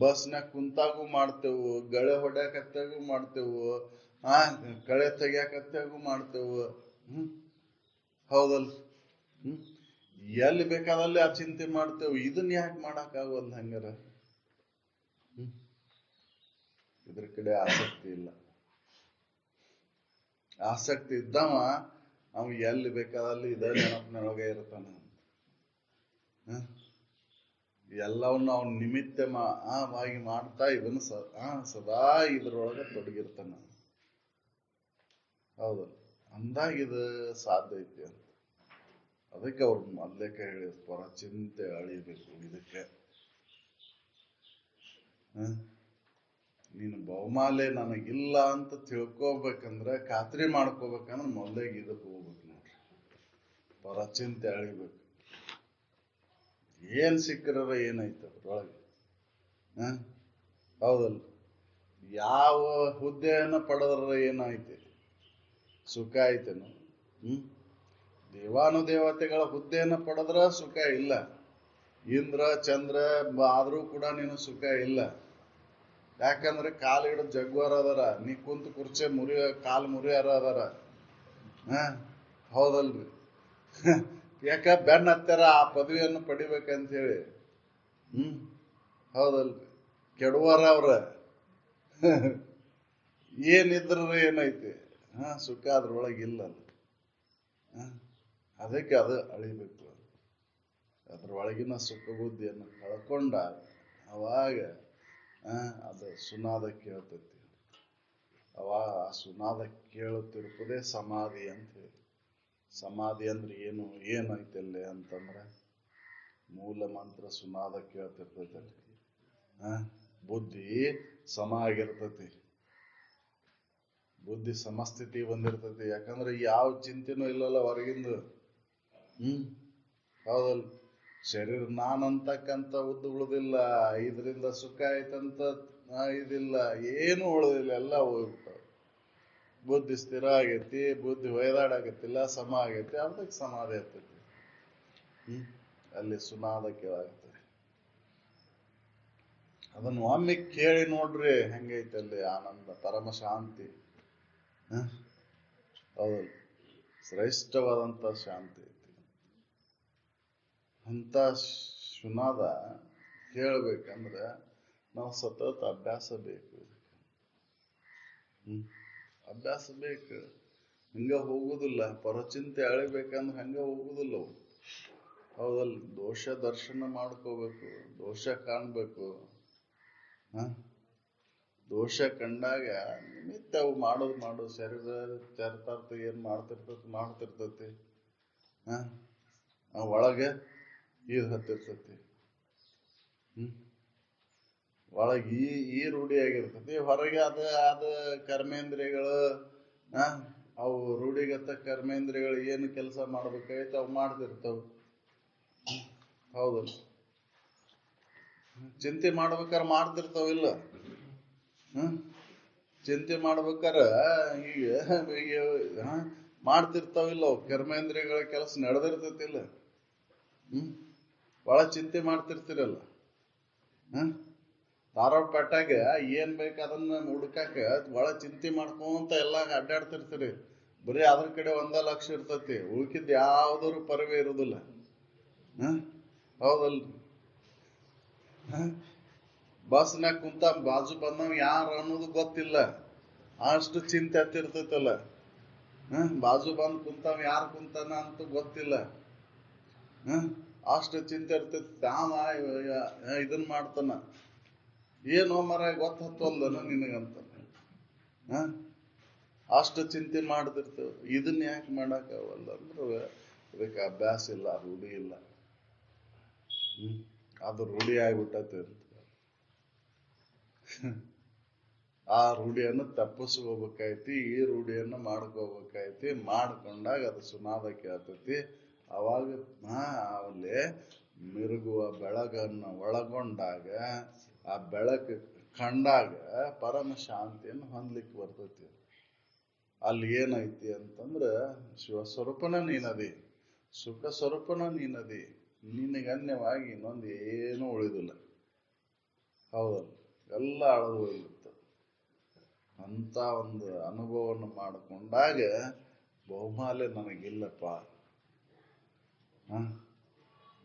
ಬಸ್ನಾಗ ಕುಂತಾಗೂ ಮಾಡ್ತೇವು, ಗಳೆ ಹೊಡ್ಯಾಕತ್ತಾಗೂ ಮಾಡ್ತೇವು, ಕಳೆ ತೆಗ್ಯಾಕತ್ತಾಗೂ ಮಾಡ್ತೇವು. ಹೌದಲ್? ಎಲ್ಲಿ ಬೇಕಾದಲ್ಲಿ ಆ ಚಿಂತೆ ಮಾಡ್ತೇವೆ. ಇದನ್ನ ಯಾಕೆ ಮಾಡಕ್ ಆಗೋಲ್ಲ ಹಂಗಾರ? ಇದ್ರ ಕಡೆ ಆಸಕ್ತಿ ಇಲ್ಲ. ಆಸಕ್ತಿ ಇದ್ದವ ಅವ ಎಲ್ಲಿ ಬೇಕಾದಲ್ಲಿ ಇದ ನೆನಪಿನೊಳಗೆ ಇರ್ತಾನ. ಎಲ್ಲವನ್ನ ಅವನ್ ನಿಮಿತ್ತವಾಗಿ ಮಾಡ್ತಾ ಇದನ್ನು ಸದಾ ಇದ್ರೊಳಗೆ ತೊಡಗಿರ್ತಾನ. ಹೌದಲ್ಲ? ಅಂದಾಗ ಇದು ಸಾಧ್ಯ ಐತಿ ಅಂತ. ಅದಕ್ಕೆ ಅವ್ರು ಮೊದ್ಲೇಕ ಹೇಳಿ ಚಿಂತೆ ಅಳಿಬೇಕು. ಇದಕ್ಕೆ ನೀನು ಬಹುಮಾಲೆ ನನಗಿಲ್ಲ ಅಂತ ತಿಳ್ಕೋಬೇಕಂದ್ರೆ, ಖಾತ್ರಿ ಮಾಡ್ಕೋಬೇಕಂದ್ರೆ ಮೊದಲಿಗೆ ಇದಕ್ಕೆ ಹೋಗ್ಬೇಕು ನೋಡ್ರಿ. ಚಿಂತೆ ಅಳಿಬೇಕು. ಏನ್ ಸಿಕ್ಕರ ಏನೈತೆ ಅದ್ರೊಳಗೆ? ಹೌದಲ್ಲ? ಯಾವ ಹುದ್ದೆಯನ್ನ ಪಡೆದ್ರ ಏನಾಯ್ತು? ಸುಖ ಐತೇನು? ದೇವಾನುದೇವತೆಗಳ ಹುದ್ದೆಯನ್ನ ಪಡೆದ್ರ ಸುಖ ಇಲ್ಲ. ಇಂದ್ರ ಚಂದ್ರ ಆದ್ರೂ ಕೂಡ ನೀನು ಸುಖ ಇಲ್ಲ. ಯಾಕಂದ್ರೆ ಕಾಲು ಹಿಡಿದು ಜಗ್ವಾರ ಅದಾರ, ನೀ ಕುಂತು ಕುರ್ಚೆ ಕಾಲು ಮುರಿಯಾರ ಅದಾರ. ಹೌದಲ್ರಿ? ಯಾಕ ಬೆನ್ನ ಹತ್ತಾರ ಆ ಪದವಿಯನ್ನು ಪಡಿಬೇಕಂತ ಹೇಳಿ. ಹೌದಲ್ರಿ? ಕೆಡುವಾರ ಅವ್ರ ಏನಿದ್ರ ಏನೈತಿ? ಸುಖ ಅದ್ರೊಳಗೆ ಇಲ್ಲಲ್ಲ. ಅದಕ್ಕೆ ಅದು ಅಳಿಬೇಕು. ಅದ್ರೊಳಗಿನ ಸುಖ ಬುದ್ಧಿಯನ್ನು ಕಳ್ಕೊಂಡ ಅವಾಗ ಅದು ಸುನಾದ ಕೇಳ್ತೈತಿ. ಅವಾಗ ಆ ಸುನಾದ ಕೇಳುತ್ತಿರುವುದೇ ಸಮಾಧಿ ಅಂತ ಹೇಳಿ. ಸಮಾಧಿ ಅಂದ್ರೆ ಏನೈತಲ್ಲಿ ಅಂತಂದ್ರೆ ಮೂಲ ಮಂತ್ರ ಸುನಾದ ಕೇಳ್ತಿರ್ತೈತಲ್ಲಿ. ಬುದ್ಧಿ ಸಮ ಆಗಿರ್ತೈತಿ, ಬುದ್ಧಿ ಸಮಸ್ಥಿತಿ ಬಂದಿರ್ತೈತಿ. ಯಾಕಂದ್ರೆ ಯಾವ ಚಿಂತೆನೂ ಇಲ್ಲಲ್ಲ ಹೊರಗಿಂದು. ಹೌದಲ್? ಶರೀರ ನಾನಂತಕ್ಕಂತ ಉಳಿದಿಲ್ಲ, ಇದರಿಂದ ಸುಖ ಆಯ್ತಂತ ಇದಿಲ್ಲ, ಏನು ಉಳಿದಿಲ್ಲ, ಎಲ್ಲ ಹೋಗ್ಬಿಟ್ಟಾವ. ಬುದ್ಧಿ ಸ್ಥಿರ ಆಗೈತಿ, ಬುದ್ಧಿ ಒಯ್ದಾಡಾಗತ್ತಿಲ್ಲ, ಸಮ ಆಗೈತಿ. ಅದಕ್ಕೆ ಸಮಾಧಿ ಆಗ್ತೈತಿ. ಅಲ್ಲಿ ಸುನಾದ ಕೇಳಾಗ್ತದೆ. ಅದನ್ನು ಒಮ್ಮೆ ಕೇಳಿ ನೋಡ್ರಿ ಹೆಂಗೈತೆ ಅಲ್ಲಿ ಆನಂದ, ಪರಮ ಶಾಂತಿ. ಹೌದಲ್ಲ? ಶ್ರೇಷ್ಠವಾದಂತ ಶಾಂತಿ ಐತಿ. ಅಂತ ಸುನಾದ ಕೇಳ್ಬೇಕಂದ್ರೆ ನಾವು ಸತತ ಅಭ್ಯಾಸ ಬೇಕು. ಅಭ್ಯಾಸ ಬೇಕು. ಹಂಗ ಹೋಗುದಿಲ್ಲ. ಪರಚಿಂತೆ ಅಳಿಬೇಕಂದ್ರೆ ಹಂಗ ಹೋಗುದಿಲ್ಲ ಅವು. ಹೌದಲ್ಲ? ದೋಷ ದರ್ಶನ ಮಾಡ್ಕೋಬೇಕು, ದೋಷ ಕಾಣ್ಬೇಕು. ದೋಷ ಕಂಡಾಗ ನಿಮಿತ್ತ ಅವು ಮಾಡೋದು ಶರೀರ ಚರಿತಾರ್ಥ ಏನ್ ಮಾಡ್ತಿರ್ತತಿ. ಒಳಗೆ ಇದು ಹತ್ತಿರ್ತತಿ. ಒಳಗೆ ಈ ರೂಢಿಯಾಗಿರ್ತತಿ. ಹೊರಗೆ ಅದ ಕರ್ಮೇಂದ್ರಿಯಗಳು ಅವು ರೂಢಿಗತ ಕರ್ಮೇಂದ್ರಿಯಗಳು ಏನು ಕೆಲಸ ಮಾಡ್ಬೇಕಾಯ್ತು ಅವು ಮಾಡ್ತಿರ್ತಾವ. ಹೌದಲ್ಲ? ಚಿಂತೆ ಮಾಡ್ಬೇಕಾರೆ ಮಾಡ್ತಿರ್ತಾವಿಲ್ಲ. ಚಿಂತೆ ಮಾಡ್ಬೇಕಾರ ಈಗ ಮಾಡ್ತಿರ್ತಾವಿಲ್ಲ ಅವು ಕರ್ಮೇಂದ್ರಿಯಗಳ ಕೆಲಸ ನಡೆದಿರ್ತತಿಲ್ಲ. ಒಳ ಚಿಂತೆ ಮಾಡ್ತಿರ್ತಿರಲ್ಲ. ಧಾರವಾಡ ಪೇಟ್ಟಾಗ ಏನ್ ಬೇಕು ಅದನ್ನ ಹುಡ್ಕಾಕ ಒಳ ಚಿಂತೆ ಮಾಡ್ಕೊಂತ ಎಲ್ಲ ಅಡ್ಡಾಡ್ತಿರ್ತೀರಿ. ಬರೀ ಅದ್ರ ಕಡೆ ಒಂದ ಲಕ್ಷ ಇರ್ತತಿ, ಉಳ್ಕಿದ್ ಯಾವ್ದಾದ್ರು ಪರವೇ ಇರುದಿಲ್ಲ. ಹೌದಲ್ರಿ? ಬಸ್ನಾಗ ಕುಂತ ಬಾಜು ಬಂದವ್ ಯಾರು ಅನ್ನೋದು ಗೊತ್ತಿಲ್ಲ, ಅಷ್ಟು ಚಿಂತೆ ಹತ್ತಿರ್ತೈತಲ್ಲ. ಬಾಜು ಬಂದ್ ಕುಂತಾವ್ ಯಾರು ಕುಂತಾನ ಅಂತ ಗೊತ್ತಿಲ್ಲ, ಅಷ್ಟು ಚಿಂತೆ ಇರ್ತೈತಿ. ಇದನ್ ಮಾಡ್ತಾನ, ಏನೋ ಮರ ಗೊತ್ತಲ್ದನ ನಿನಗಂತ ಅಷ್ಟು ಚಿಂತೆ ಮಾಡ್ತಿರ್ತೇವೆ. ಇದನ್ನ ಯಾಕೆ ಮಾಡಕ್ಕಾಗಲ್ಲ ಅಂದ್ರೆ ಇದಕ್ಕೆ ಅಭ್ಯಾಸ ಇಲ್ಲ, ರೂಢಿ ಇಲ್ಲ. ಅದು ರೂಢಿ ಆಗ್ಬಿಟ್ಟತಿ ಅಂತ. ಆ ರೂಢಿಯನ್ನು ತಪ್ಪಿಸ್ಕೋಬೇಕಾಯ್ತಿ, ಈ ರೂಢಿಯನ್ನು ಮಾಡ್ಕೋಬೇಕಾಯ್ತಿ. ಮಾಡ್ಕೊಂಡಾಗ ಅದು ಸುನಾದ ಕೇಳ್ತೈತಿ. ಅವಾಗ ಅಲ್ಲಿ ಮಿರುಗುವ ಬೆಳಗನ್ನು ಒಳಗೊಂಡಾಗ, ಆ ಬೆಳಕು ಕಂಡಾಗ ಪರಮ ಶಾಂತಿಯನ್ನು ಹೊಂದ್ಲಿಕ್ಕೆ ಬರ್ತೈತಿ. ಅಲ್ಲಿ ಏನೈತಿ ಅಂತಂದ್ರ ಶಿವಸ್ವರೂಪನ ನೀನದಿ, ಸುಖ ಸ್ವರೂಪನ ನೀನದಿ, ನಿನಗನ್ಯವಾಗಿ ಇನ್ನೊಂದು ಏನೂ ಉಳಿದಿಲ್ಲ. ಹೌದಲ್ಲ? ಎಲ್ಲ ಅಳದು ಹೋಗಿರುತ್ತೆ. ಅಂತ ಒಂದು ಅನುಭವವನ್ನು ಮಾಡಿಕೊಂಡಾಗ ಬಹುಮಾಲೆ ನನಗಿಲ್ಲಪ್ಪ,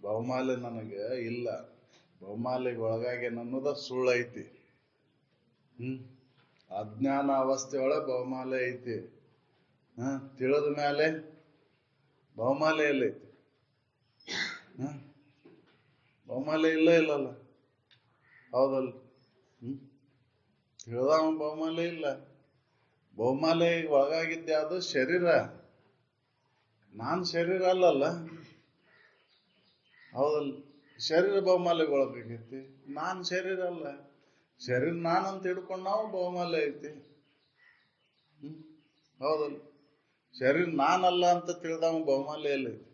ಬಹುಮಾಲೆ ನನಗೆ ಇಲ್ಲ, ಬಹುಮಾಲೆಗೆ ಒಳಗಾಗಿ ಅನ್ನೋದ ಸುಳ್ಳೈತಿ. ಅಜ್ಞಾನ ಅವಸ್ಥೆ ಒಳಗೆ ಬಹುಮಾಲೆ ಐತಿ. ತಿಳಿದ ಮೇಲೆ ಬಹುಮಾಲೆ ಎಲ್ಲೈತಿ? ಬಹುಮಾಲೆ ಇಲ್ಲಲ್ಲ. ಹೌದಲ್? ತಿಳಿದವ ಬಹುಮಾಲೆ ಇಲ್ಲ. ಬಹುಮಾಲೆ ಒಳಗಾಗಿದ್ದೆ ಅದು ಶರೀರ, ನಾನ್ ಶರೀರ ಅಲ್ಲಲ್ಲ. ಹೌದಲ್? ಶರೀರ ಬಹುಮಾಲೆಗೆ ಒಳಗಾಗೈತಿ, ನಾನ್ ಶರೀರ ಅಲ್ಲ. ಶರೀರ ನಾನಂತ ಹಿಡ್ಕೊಂಡು ನಾವು ಬಹುಮಾಲೆ ಐತಿ. ಹೌದಲ್? ಶರೀರ ನಾನಲ್ಲ ಅಂತ ತಿಳಿದವ ಬಹುಮಾಲೆ ಎಲ್ಲೈತಿ?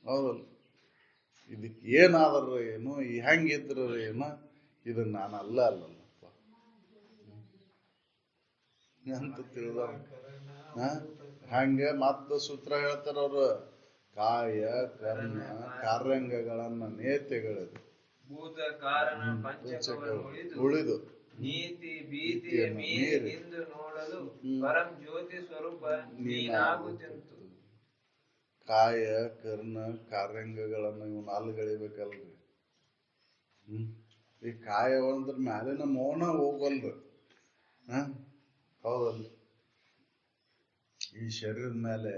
ಹೌದಲ್? ಇದಕ್ಕೆ ಏನಾದ್ರ ಏನು, ಹೆಂಗಿದ್ರ ಏನು, ಇದು ನಾನಲ್ಲ ಅಲ್ಲಲ್ಲಪ್ಪ ಅಂತ ತಿಳಿದವ. ಹಂಗ ಮತ್ತ ಸೂತ್ರ ಹೇಳ್ತಾರ ಅವ್ರು, ಕಾಯ ಕರ್ಣ ಕಾರ್ಯಾಂಗಗಳನ್ನ ನೇತೆಗಳದು ಭೂತ ಕಾರಣ ಪಂಚಕಗಳು ಉಳಿದು ನೀತಿ ಭೀತಿಯ ಮೀರಿ ನಿಂದು ನೋಡಲು ಪರಂ ಜ್ಯೋತಿ ಸ್ವರೂಪ ನೀನಾಗುತ್ತಿಂತು. ಕಾಯ ಕರ್ಣ ಕಾರ್ಯಾಂಗಗಳನ್ನ ಇವ್ ನಾಲ್ಗಳಿಬೇಕಲ್ರಿ. ಈ ಕಾಯ ಅಂದ್ರ ಮ್ಯಾಲಿನ ಮೌನ ಹೋಗಲ್ರಿ. ಹೌದಲ್ರಿ? ಈ ಶರೀರದ ಮೇಲೆ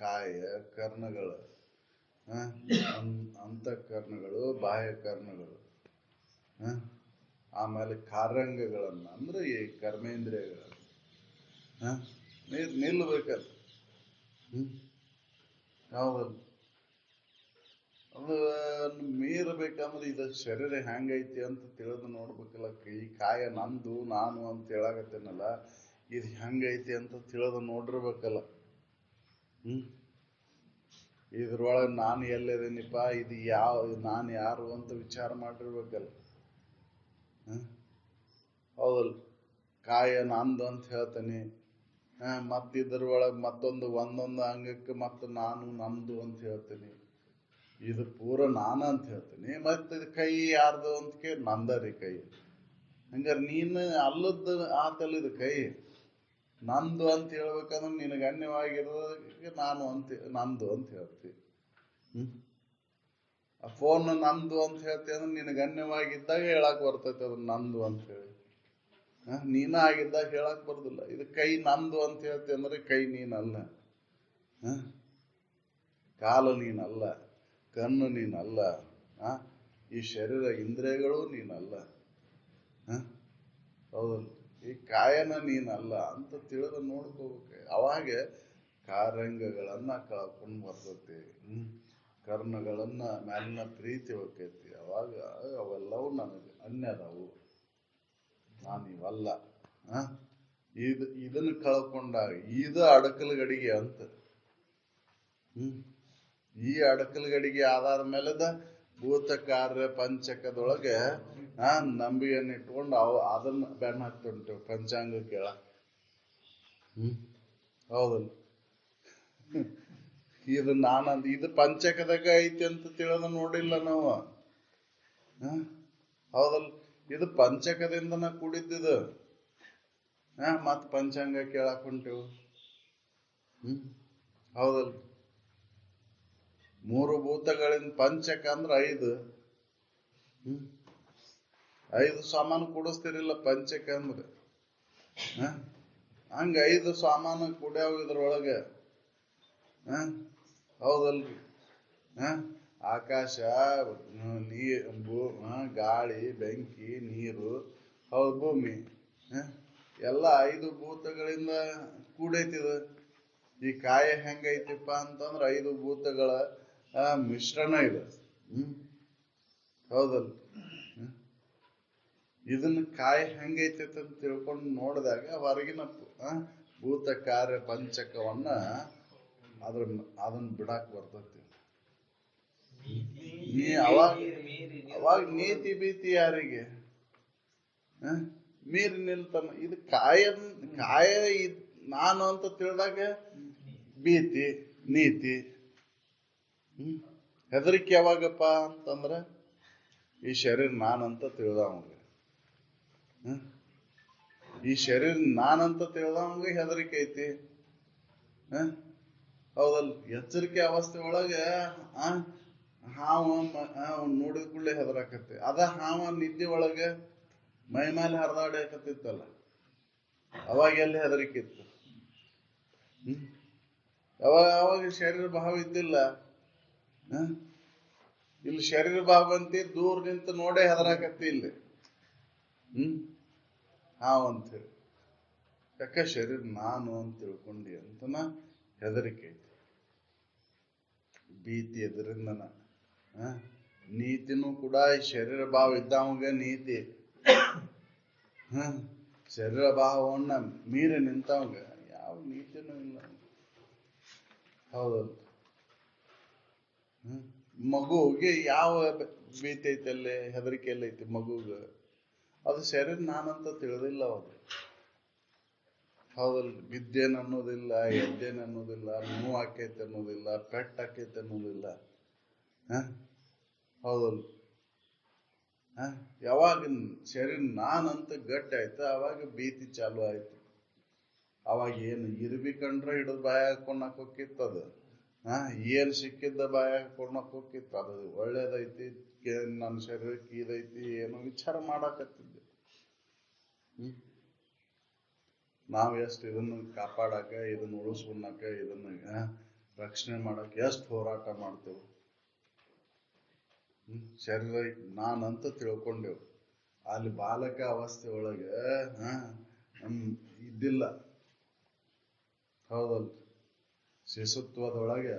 ಕಾಯ ಕರ್ಣಗಳು, ಅಂತಃಕರಣಗಳು, ಬಾಹ್ಯ ಕರ್ಣಗಳು, ಆಮೇಲೆ ಕಾರ್ಯಾಂಗಗಳನ್ನ ಅಂದ್ರೆ ಈ ಕರ್ಮೇಂದ್ರಿಯಗಳನ್ನ ನಿಲ್ಬೇಕಲ್ಲ. ಹೌದಲ್ಲ? ಅದು ಮೀರಬೇಕಂದ್ರೆ ಇದು ಶರೀರ ಹೆಂಗೈತಿ ಅಂತ ತಿಳಿದು ನೋಡ್ಬೇಕಲ್ಲ. ಈ ಕಾಯ ನಂದು ನಾನು ಅಂತ ಹೇಳಾಕತ್ತೇನಲ್ಲ, ಇದು ಹೆಂಗೈತಿ ಅಂತ ತಿಳಿದು ನೋಡಿರ್ಬೇಕಲ್ಲ. ಇದ್ರೊಳಗೆ ನಾನು ಎಲ್ಲದೇನಿಪ್ಪ, ಇದು ನಾನು ಯಾರು ಅಂತ ವಿಚಾರ ಮಾಡಿರ್ಬೇಕಲ್ಲ. ಹೌದಲ್ಲ? ಕಾಯ ನಂದು ಅಂತ ಹೇಳ್ತಾನೆ, ಮತ್ತಿದ್ರೊಳಗೆ ಒಂದೊಂದು ಅಂಗಕ್ಕೆ ಮತ್ತೆ ನಾನು ನಂದು ಅಂತ ಹೇಳ್ತೀನಿ. ಇದು ಪೂರ ನಾನ ಅಂತ ಹೇಳ್ತೀನಿ. ಮತ್ತೆ ಕೈ ಯಾರ್ದು ಅಂತ ನಂದರಿ ಕೈ. ಹಂಗಾರೆ ನೀನು ಅಲ್ಲದ್ದು ಆತಲ್ಲ ಇದು ಕೈ. ನಂದು ಅಂತ ಹೇಳ್ಬೇಕಂದ್ರೆ ನಿನಗೆ ಅನ್ಯವಾಗಿರೋದಕ್ಕೆ ನಂದು ಅಂತ ಹೇಳ್ತಿ. ಆ ಫೋನ್ ನಂದು ಅಂತ ಹೇಳ್ತಿ ಅಂದ್ರೆ ನಿನಗೆ ಅನ್ಯವಾಗಿದ್ದಾಗ ಹೇಳಕ್ ಬರ್ತೈತೆ ಅದು ನಂದು ಅಂತ ಹೇಳಿ. ನೀನ ಆಗಿದ್ದಾಗ ಹೇಳಕ್ ಬರುದಿಲ್ಲ. ಇದು ಕೈ ನಂದು ಅಂತ ಹೇಳ್ತಿ ಅಂದ್ರೆ ಕೈ ನೀನಲ್ಲ, ಕಾಲು ನೀನಲ್ಲ, ಕಣ್ಣು ನೀನಲ್ಲ, ಈ ಶರೀರ ಇಂದ್ರಿಯಗಳು ನೀನಲ್ಲ. ಹೌದಲ್ಲ? ಈ ಕಾಯನ ನೀನಲ್ಲ ಅಂತ ತಿಳಿದು ನೋಡ್ಕೋಬೇಕು. ಅವಾಗ ಕಾರ್ಯಾಂಗಗಳನ್ನ ಕಳ್ಕೊಂಡು ಬರ್ತೈತಿ. ಕರ್ಣಗಳನ್ನ ಮ್ಯಾಲಿನ ಪ್ರೀತಿ ಹೋಗ್ತೈತಿ. ಅವಾಗ ಅವೆಲ್ಲವೂ ನನಗೆ ಅನ್ಯದವು, ನಾನು ಇವಲ್ಲ. ಇದನ್ನ ಕಳ್ಕೊಂಡಾಗ ಇದು ಅಡಕಲ್ ಗಡಿಗೆ ಅಂತ. ಈ ಅಡಕಲ್ ಗಡಿಗೆ ಆಧಾರ ಮೇಲೆದ ಭೂತ ಕಾರ್ಯ ಪಂಚಕದೊಳಗೆ ನಂಬಿಕೆಯನ್ನು ಇಟ್ಕೊಂಡು ಅದನ್ನ ಬೆನ್ನ ಹಾಕ್ತುಂಟು ಪಂಚಾಂಗ ಕೇಳ. ಹೌದಲ್ಲ, ಇದು ನಾನಂದ ಇದು ಪಂಚಕದಾಗ ಐತಿ ಅಂತ ತಿಳಿದ ನೋಡಿಲ್ಲ ನಾವು. ಹೌದಲ್ಲ, ಇದು ಪಂಚಕದಿಂದನ ಕೂಡಿದ್ದಿದು. ಮತ್ ಪಂಚಾಂಗ ಕೇಳಕ್ ಹೊಂಟೇವು. ಹೌದಲ್, ಮೂರು ಭೂತಗಳಿಂದ ಪಂಚಕ ಅಂದ್ರ 5. 5 ಸಾಮಾನು ಕೂಡಿಸ್ತಿರಿಲ್ಲ ಪಂಚಕ ಅಂದ್ರೆ. ಹಂಗ 5 ಸಾಮಾನು ಕೂಡ್ಯಾವ ಇದ್ರೊಳಗೆ. ಹೌದಲ್ರಿ, ಆಕಾಶ, ಗಾಳಿ, ಬೆಂಕಿ, ನೀರು, ಹೌದು ಭೂಮಿ, ಎಲ್ಲ 5 ಭೂತಗಳಿಂದ ಕೂಡೈತಿದ. ಈ ಕಾಯ ಹೆಂಗೈತಿಪ್ಪ ಅಂತಂದ್ರ 5 ಭೂತಗಳ ಮಿಶ್ರಣ ಇದೆ. ಹೌದಲ್, ಇದನ್ನ ಕಾಯ ಹೆಂಗೈತಿ ಅಂತ ತಿಳ್ಕೊಂಡು ನೋಡಿದಾಗ ಹೊರಗಿನ ಭೂತ ಕಾರ್ಯ ಪಂಚಕವನ್ನ ಅದನ್ನ ಬಿಡಾಕ್ ಬರ್ತೈತಿ. ಅವಾಗ ನೀತಿ ಭೀತಿ ಯಾರಿಗೆ ಮೀರಿ ನಿಲ್ತಾನ. ಇದು ಕಾಯ ನಾನು ಅಂತ ತಿಳಿದಾಗ ಭೀತಿ ನೀತಿ. ಹೆದರಿಕೆ ಯಾವಾಗಪ್ಪ ಅಂತಂದ್ರ ಈ ಶರೀರ ನಾನಂತ ತಿಳಿದವಂಗ, ಈ ಶರೀರ ನಾನಂತ ತಿಳಿದವಂಗ ಹೆದರಿಕೆ ಐತಿ. ಹೌದಲ್, ಎಚ್ಚರಿಕೆ ಅವಸ್ಥೆ ಒಳಗೆ ಹಾವ ನೋಡಿದ ಕೂಡಲೇ ಹೆದರಾಕತ್ತೆ. ಅದ ಹಾವ ನಿದ್ದೆ ಒಳಗೆ ಮೈ ಮೇಲೆ ಹರಿದಾಡಕತ್ತಿತ್ತಲ್ಲ, ಅವಾಗ ಎಲ್ಲಿ ಹೆದರಿಕೆ ಇತ್ತು. ಅವಾಗ ಶರೀರ ಭಾವ ಇದ್ದಿಲ್ಲ. ಇಲ್ಲಿ ಶರೀರ ಭಾವ ಬಂತಿ, ದೂರ ನಿಂತು ನೋಡೇ ಹೆದರಾಕತ್ತಿ ಇಲ್ಲಿ. ಹಾವಂತೇಳಿ ಯಾಕ ಶರೀರ ನಾನು ಅಂತ ತಿಳ್ಕೊಂಡಿ ಅಂತನ ಹೆದರಿಕೆ ಐತಿ, ಭೀತಿ. ಎದರಿಂದನ ನೀತಿನೂ ಕೂಡ ಈ ಶರೀರ ಭಾವ ಇದ್ದವಂಗ ನೀತಿ. ಶರೀರ ಭಾವವನ್ನ ಮೀರಿ ನಿಂತವಂಗ ಯಾವ ನೀತಿನೂ ಇಲ್ಲ. ಹೌದಲ್ಲ, ಮಗುಗೆ ಯಾವ ಭೀತಿ ಐತಲ್ಲೇ ಹೆದರಿಕೆ ಎಲ್ಲ ಐತಿ ಮಗುಗ. ಅದು ಶರೀರ ನಾನಂತ ತಿಳಿದಿಲ್ಲ ಅವಾಗ. ಹೌದಲ್, ಬಿದ್ದೇನ್ ಅನ್ನೋದಿಲ್ಲ, ಎದ್ದೇನ್ ಅನ್ನೋದಿಲ್ಲ, ನೋವು ಆಕೈತೆ ಅನ್ನೋದಿಲ್ಲ, ಪೆಟ್ಟ ಆಕೈತೆ ಅನ್ನೋದಿಲ್ಲ. ಹೌದಲ್, ಯಾವಾಗ ಶರೀರ ನಾನಂತ ಗಟ್ಟಿ ಆಯ್ತು ಅವಾಗ ಭೀತಿ ಚಾಲು ಆಯ್ತು. ಅವಾಗ ಏನು ಇರ್ಬಿ ಕಂಡ್ರೆ ಹಿಡಿದು ಬಾಯ ಹಾಕೊಂಡಕ್ ಹೋಗಿತ್ತದ. ಏನ್ ಸಿಕ್ಕಿದ್ದ ಬಾಯ ಹಾಕೊಂಡಕ್ ಹೋಗಿತ್ತು. ಅದು ಒಳ್ಳೇದೈತಿ, ನನ್ನ ಶರೀರಕ್ಕೆ ಇದೈತಿ ಏನೋ ವಿಚಾರ ಮಾಡಾಕತ್ತಿದ್ದೆ. ನಾವ್ ಎಷ್ಟು ಇದನ್ನ ಕಾಪಾಡಕ, ಇದನ್ನ ಉಳಿಸ್ಕೊಳಕ, ಇದನ್ನ ರಕ್ಷಣೆ ಮಾಡಕ್ ಎಷ್ಟು ಹೋರಾಟ ಮಾಡ್ತೇವೆ. ಶರೀರ ನಾನಂತ ತಿಳ್ಕೊಂಡೆವು. ಅಲ್ಲಿ ಬಾಲಕ ಅವಸ್ಥೆ ಒಳಗೆ ಇದ್ದಿಲ್ಲ. ಹೌದಲ್, ಶಿಶುತ್ವದೊಳಗೆ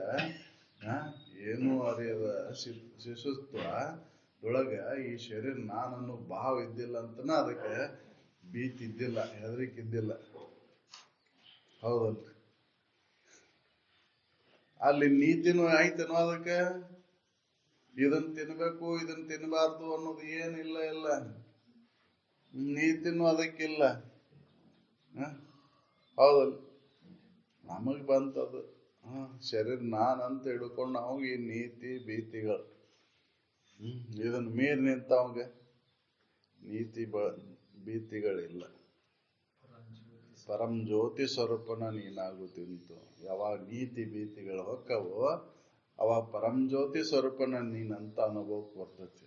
ಏನು ಅರಿಯದ ಶಿಶುತ್ವದೊಳಗೆ ಈ ಶರೀರ ನಾನನ್ನು ಭಾವ ಇದ್ದಿಲ್ಲ ಅಂತನ ಅದಕ್ಕೆ ಭೀತಿ ಇದ್ದಿಲ್ಲ, ಹೆದರಿಕೆ ಇದ್ದಿಲ್ಲ. ಹೌದಲ್, ಅಲ್ಲಿ ನೀತಿನೂ ಆಯ್ತೇನೋ ಅದಕ್ಕೆ. ಇದನ್ ತಿನ್ಬೇಕು ಇದನ್ ತಿನ್ಬಾರ್ದು ಅನ್ನೋದು ಏನಿಲ್ಲ. ಇಲ್ಲ ನೀತಿನೂ ಅದಕ್ಕಿಲ್ಲ. ಹೌದಲ್, ನಮಗ್ ಬಂತದು ಶರೀರ ನಾನಂತ ಹಿಡ್ಕೊಂಡು ನಾವು ಈ ನೀತಿ ಭೀತಿಗಳು. ಇದನ್ನ ಮೀರಿ ನಿಂತವಂಗ ನೀತಿ ಭೀತಿಗಳಿಲ್ಲ. ಪರಂ ಜ್ಯೋತಿ ಸ್ವರೂಪನ ನೀನಾಗುತ್ತಿಂತು. ಯಾವಾಗ ನೀತಿ ಭೀತಿಗಳು ಹೊಕ್ಕವು ಅವಾಗ ಪರಂ ಜ್ಯೋತಿ ಸ್ವರೂಪನ ನೀನಂತ ಅನುಭವಕ್ಕೆ ಬರ್ತೈತಿ.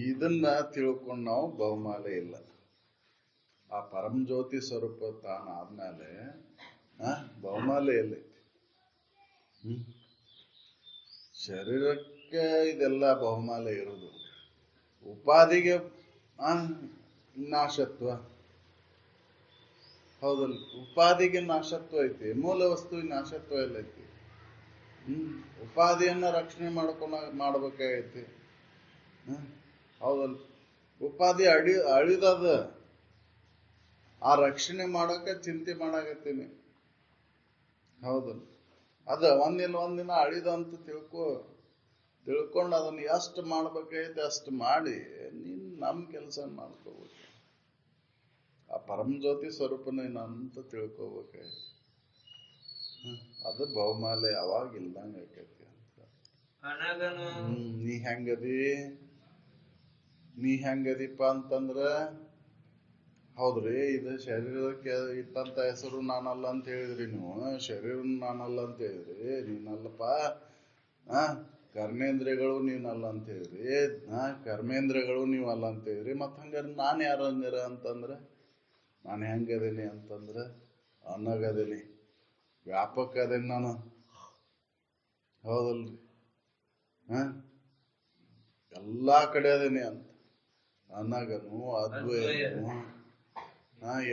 ಇದನ್ನ ತಿಳ್ಕೊಂಡು ನಾವು ಬಹುಮಾಲೆ ಇಲ್ಲ. ಆ ಪರಂ ಜ್ಯೋತಿ ಸ್ವರೂಪ ತಾನ ಆದ್ಮೇಲೆ ಬಹುಮಾಲೆ ಎಲ್ಲೈತಿ. ಶರೀರಕ್ಕೆ ಇದೆಲ್ಲ ಬಹುಮಾಲೆ ಇರುವುದು. ಉಪಾಧಿಗೆ ನಾಶತ್ವ. ಹೌದಲ್ಲ, ಉಪಾಧಿಗೆ ನಾಶತ್ವ ಐತಿ, ಮೂಲ ವಸ್ತುವಿನ ನಾಶತ್ವ ಎಲ್ಲ ಐತಿ. ಉಪಾಧಿಯನ್ನ ರಕ್ಷಣೆ ಮಾಡ್ಬೇಕಾಗೈತಿ. ಹೌದಲ್? ಉಪಾಧಿ ಅಳಿದದ, ಆ ರಕ್ಷಣೆ ಮಾಡೋಕೆ ಚಿಂತೆ ಮಾಡಾಕತ್ತೀನಿ. ಹೌದಲ್? ಅದ ಒಂದಿನ ಅಳಿದಂತ ತಿಳ್ಕೊಂಡು ಅದನ್ನ ಎಷ್ಟು ಮಾಡ್ಬೇಕಾಗೈತೆ ಅಷ್ಟು ಮಾಡಿ ನೀನ್ ನಮ್ ಕೆಲಸ ಮಾಡ್ಕೋಬೇಕು. ಆ ಪರಮ ಜ್ಯೋತಿ ಸ್ವರೂಪ ನೀನಂತ ತಿಳ್ಕೋಬೇಕಾಗೈತಿ. ಅದು ಬಹುಮಾಲೆ ಅವಾಗ ಇಲ್ದಂಗ ಆಕೈತಿ ಅಂತ. ನೀ ಹೆಂಗದಿಪ್ಪ ಅಂತಂದ್ರ, ಹೌದ್ರಿ, ಇದು ಶರೀರಕ್ಕೆ ಇಟ್ಟಂತ ಹೆಸರು ನಾನಲ್ಲ ಅಂತ ಹೇಳಿದ್ರಿ ನೀವು. ಶರೀರ ನಾನಲ್ಲ ಅಂತ ಹೇಳಿದ್ರಿ, ನೀನಲ್ಲಪ್ಪ. ಕರ್ಮೇಂದ್ರಿಯಗಳು ನೀನಲ್ಲ ಅಂತ ಹೇಳಿದ್ರಿ, ಕರ್ಮೇಂದ್ರಿಯಗಳು ನೀವಲ್ಲ ಅಂತ ಹೇಳಿದ್ರಿ. ಮತ್ ಹಂಗಾರ ನಾನ್ ಯಾರು ಅಂದಿರ ಅಂತಂದ್ರ, ನಾನು ಹೆಂಗದೀನಿ ಅಂತಂದ್ರ ಅನ್ನಗದೀನಿ, ವ್ಯಾಪಕ ಅದೇನಿ ನಾನು. ಹೌದಲ್ರಿ? ಎಲ್ಲಾ ಕಡೆ ಅದೇನಿ ಅಂತ. ಅನ್ನಗನು ಅದ್ವಯನು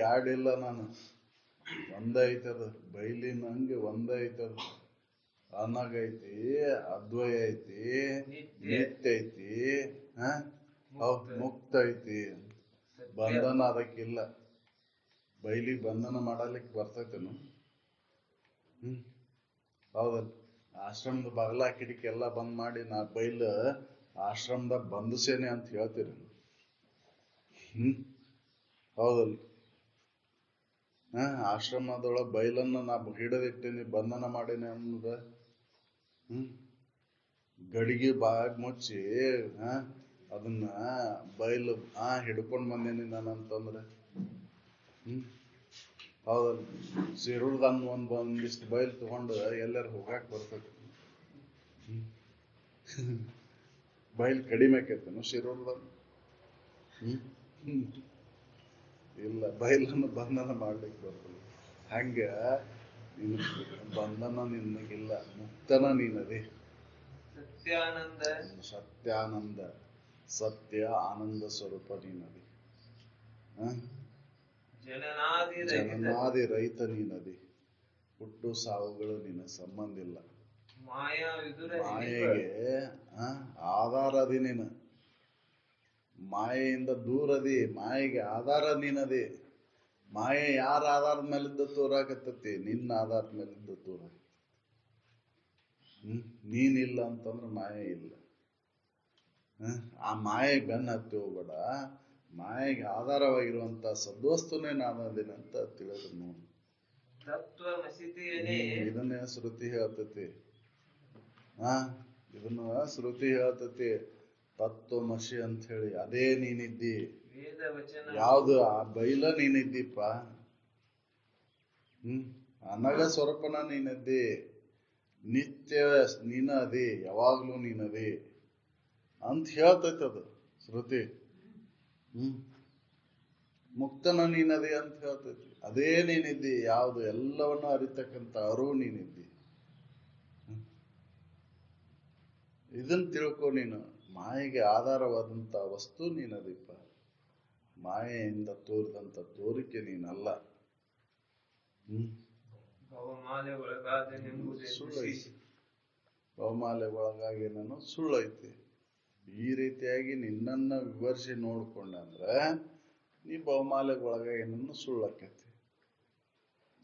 ಯಾಡಿಲ್ಲ ನಾನು, ಒಂದೈತದ. ಬೈಲಿನಂಗೆ ಒಂದೈತದ. ಅನ್ನಗೈತಿ, ಅದ್ವಯ ಐತಿ, ನಿತ್ಯ ಐತಿ, ಮುಕ್ತ ಐತಿ. ಬಂಧನ ಅದಕ್ಕಿಲ್ಲ. ಬೈಲಿ ಬಂಧನ ಮಾಡಲಿಕ್ಕೆ ಬರ್ತೈತೇನು? ಹೌದಲ್ಲ? ಆಶ್ರಮದ ಬಾಗಲ ಕಿಟಕಿ ಎಲ್ಲ ಬಂದ್ ಮಾಡಿ ನಾ ಬೈಲ್ ಆಶ್ರಮದಾಗ ಬಂಧಿಸೇನೆ ಅಂತ ಹೇಳ್ತೀರಿ. ಹೌದಲ್? ಆಶ್ರಮದೊಳಗ ಬೈಲನ್ನ ನಾ ಹಿಡಿದಿಟ್ಟಿನಿ, ಬಂಧನ ಮಾಡೀನಿ ಅನ್ನೋದ ಗಡಿಗೆ ಬಾಗ್ ಮುಚ್ಚಿ ಅದನ್ನ ಬೈಲು ಹಿಡ್ಕೊಂಡ್ ಬಂದೇನಿ ನಾನಂತಂದ್ರೆ ಹೌದಲ್? ಸಿರುಳ್ದನ್ ಒಂದಿಷ್ಟು ಬೈಲ್ ತಗೊಂಡು ಎಲ್ಲಾರು ಹೋಗಾಕ್ ಬರ್ತೈತಿ. ಬೈಲ್ ಕಡಿಮೆ ಆಕೈತೇನು ಶಿರೂರ್ದನ್? ಇಲ್ಲ, ಬೈಲನ್ನು ಬಂಧನ ಮಾಡ್ಲಿಕ್ಕೆ ಬರ್ತದೆ. ಹಂಗ ನಿನ್ನ ಬಂಧನ ನಿನಗಿಲ್ಲ, ಮುಕ್ತನ ನೀನದಿ. ಸತ್ಯಾನಂದ, ಸತ್ಯ ಆನಂದ ಸ್ವರೂಪ ನೀನದಿ. ಜನನಾದಿ ರಹಿತ ನೀನದಿ. ಹುಟ್ಟು ಸಾವುಗಳು ನಿನ್ನ ಸಂಬಂಧ ಇಲ್ಲ. ಮಾಯೆಗೆ ಆಧಾರದಿ ನೀನು. ಮಾಯೆಯಿಂದ ದೂರದಿ, ಮಾಯೆಗೆ ಆಧಾರ ನೀನದಿ. ಮಾಯೆ ಯಾರ ಆಧಾರದ ಮೇಲಿದ್ದ ತೋರಾಕತ್ತತಿ? ನಿನ್ನ ಆಧಾರದ ಮೇಲಿದ್ದ ತೋರ. ನೀನಿಲ್ಲ ಅಂತಂದ್ರೆ ಮಾಯೆ ಇಲ್ಲ. ಆ ಮಾಯೆ ಬೆನ್ನ ಹತ್ತಿ ಹೋಗ್ಬೇಡ. ಮಾಯೆಗೆ ಆಧಾರವಾಗಿರುವಂತ ಸದ್ವಸ್ತುನೇ ನಾನದೇನೆ ಅಂತ ತಿಳಿದ್ರು ನೋಡಿ. ಇದನ್ನೇ ಶ್ರುತಿ ಹೇಳ್ತತಿ. ಇದನ್ನ ಶ್ರುತಿ ಹೇಳ್ತತಿ. ತತ್ವಮಸಿ ಅಂತ ಹೇಳಿ ಅದೇ ನೀನಿದ್ದಿ. ಯಾವ್ದು? ಆ ಬೈಲ ನೀನಿದ್ದೀಪ. ಅನಗ ಸ್ವರೂಪನ ನೀನದ್ದಿ. ನಿತ್ಯ ನೀನ ಅದಿ, ಯಾವಾಗ್ಲೂ ನೀನದಿ ಅಂತ ಹೇಳ್ತೈತೆ ಅದು ಶ್ರುತಿ. ಮುಕ್ತನ ನೀನದಿ ಅಂತ ಹೇಳ್ತೈತಿ. ಅದೇ ನೀನಿದ್ದಿ. ಯಾವ್ದು? ಎಲ್ಲವನ್ನ ಅರಿತಕ್ಕಂತ ಅರಿವು ನೀನಿದ್ದಿ. ಇದನ್ ತಿಳ್ಕೊ ನೀನು. ಮಾಯೆಗೆ ಆಧಾರವಾದಂತ ವಸ್ತು ನೀನದೀಪ. ಮಾಯೆಯಿಂದ ತೋರಿದಂತ ತೋರಿಕೆ ನೀನಲ್ಲ. ಸುಳ್ಳೈತಿ. ಬಹುಮಾಲೆ ಒಳಗಾಗಿ ನಾನು ಸುಳ್ಳೈತಿ. ಈ ರೀತಿಯಾಗಿ ನಿನ್ನನ್ನ ವಿವರಿಸಿ ನೋಡ್ಕೊಂಡಂದ್ರೆ ನೀ ಬಹುಮಾಲೆಗೆ ಒಳಗಾಗಿ ನನ್ನ ಸುಳ್ಳಾಕೈತಿ.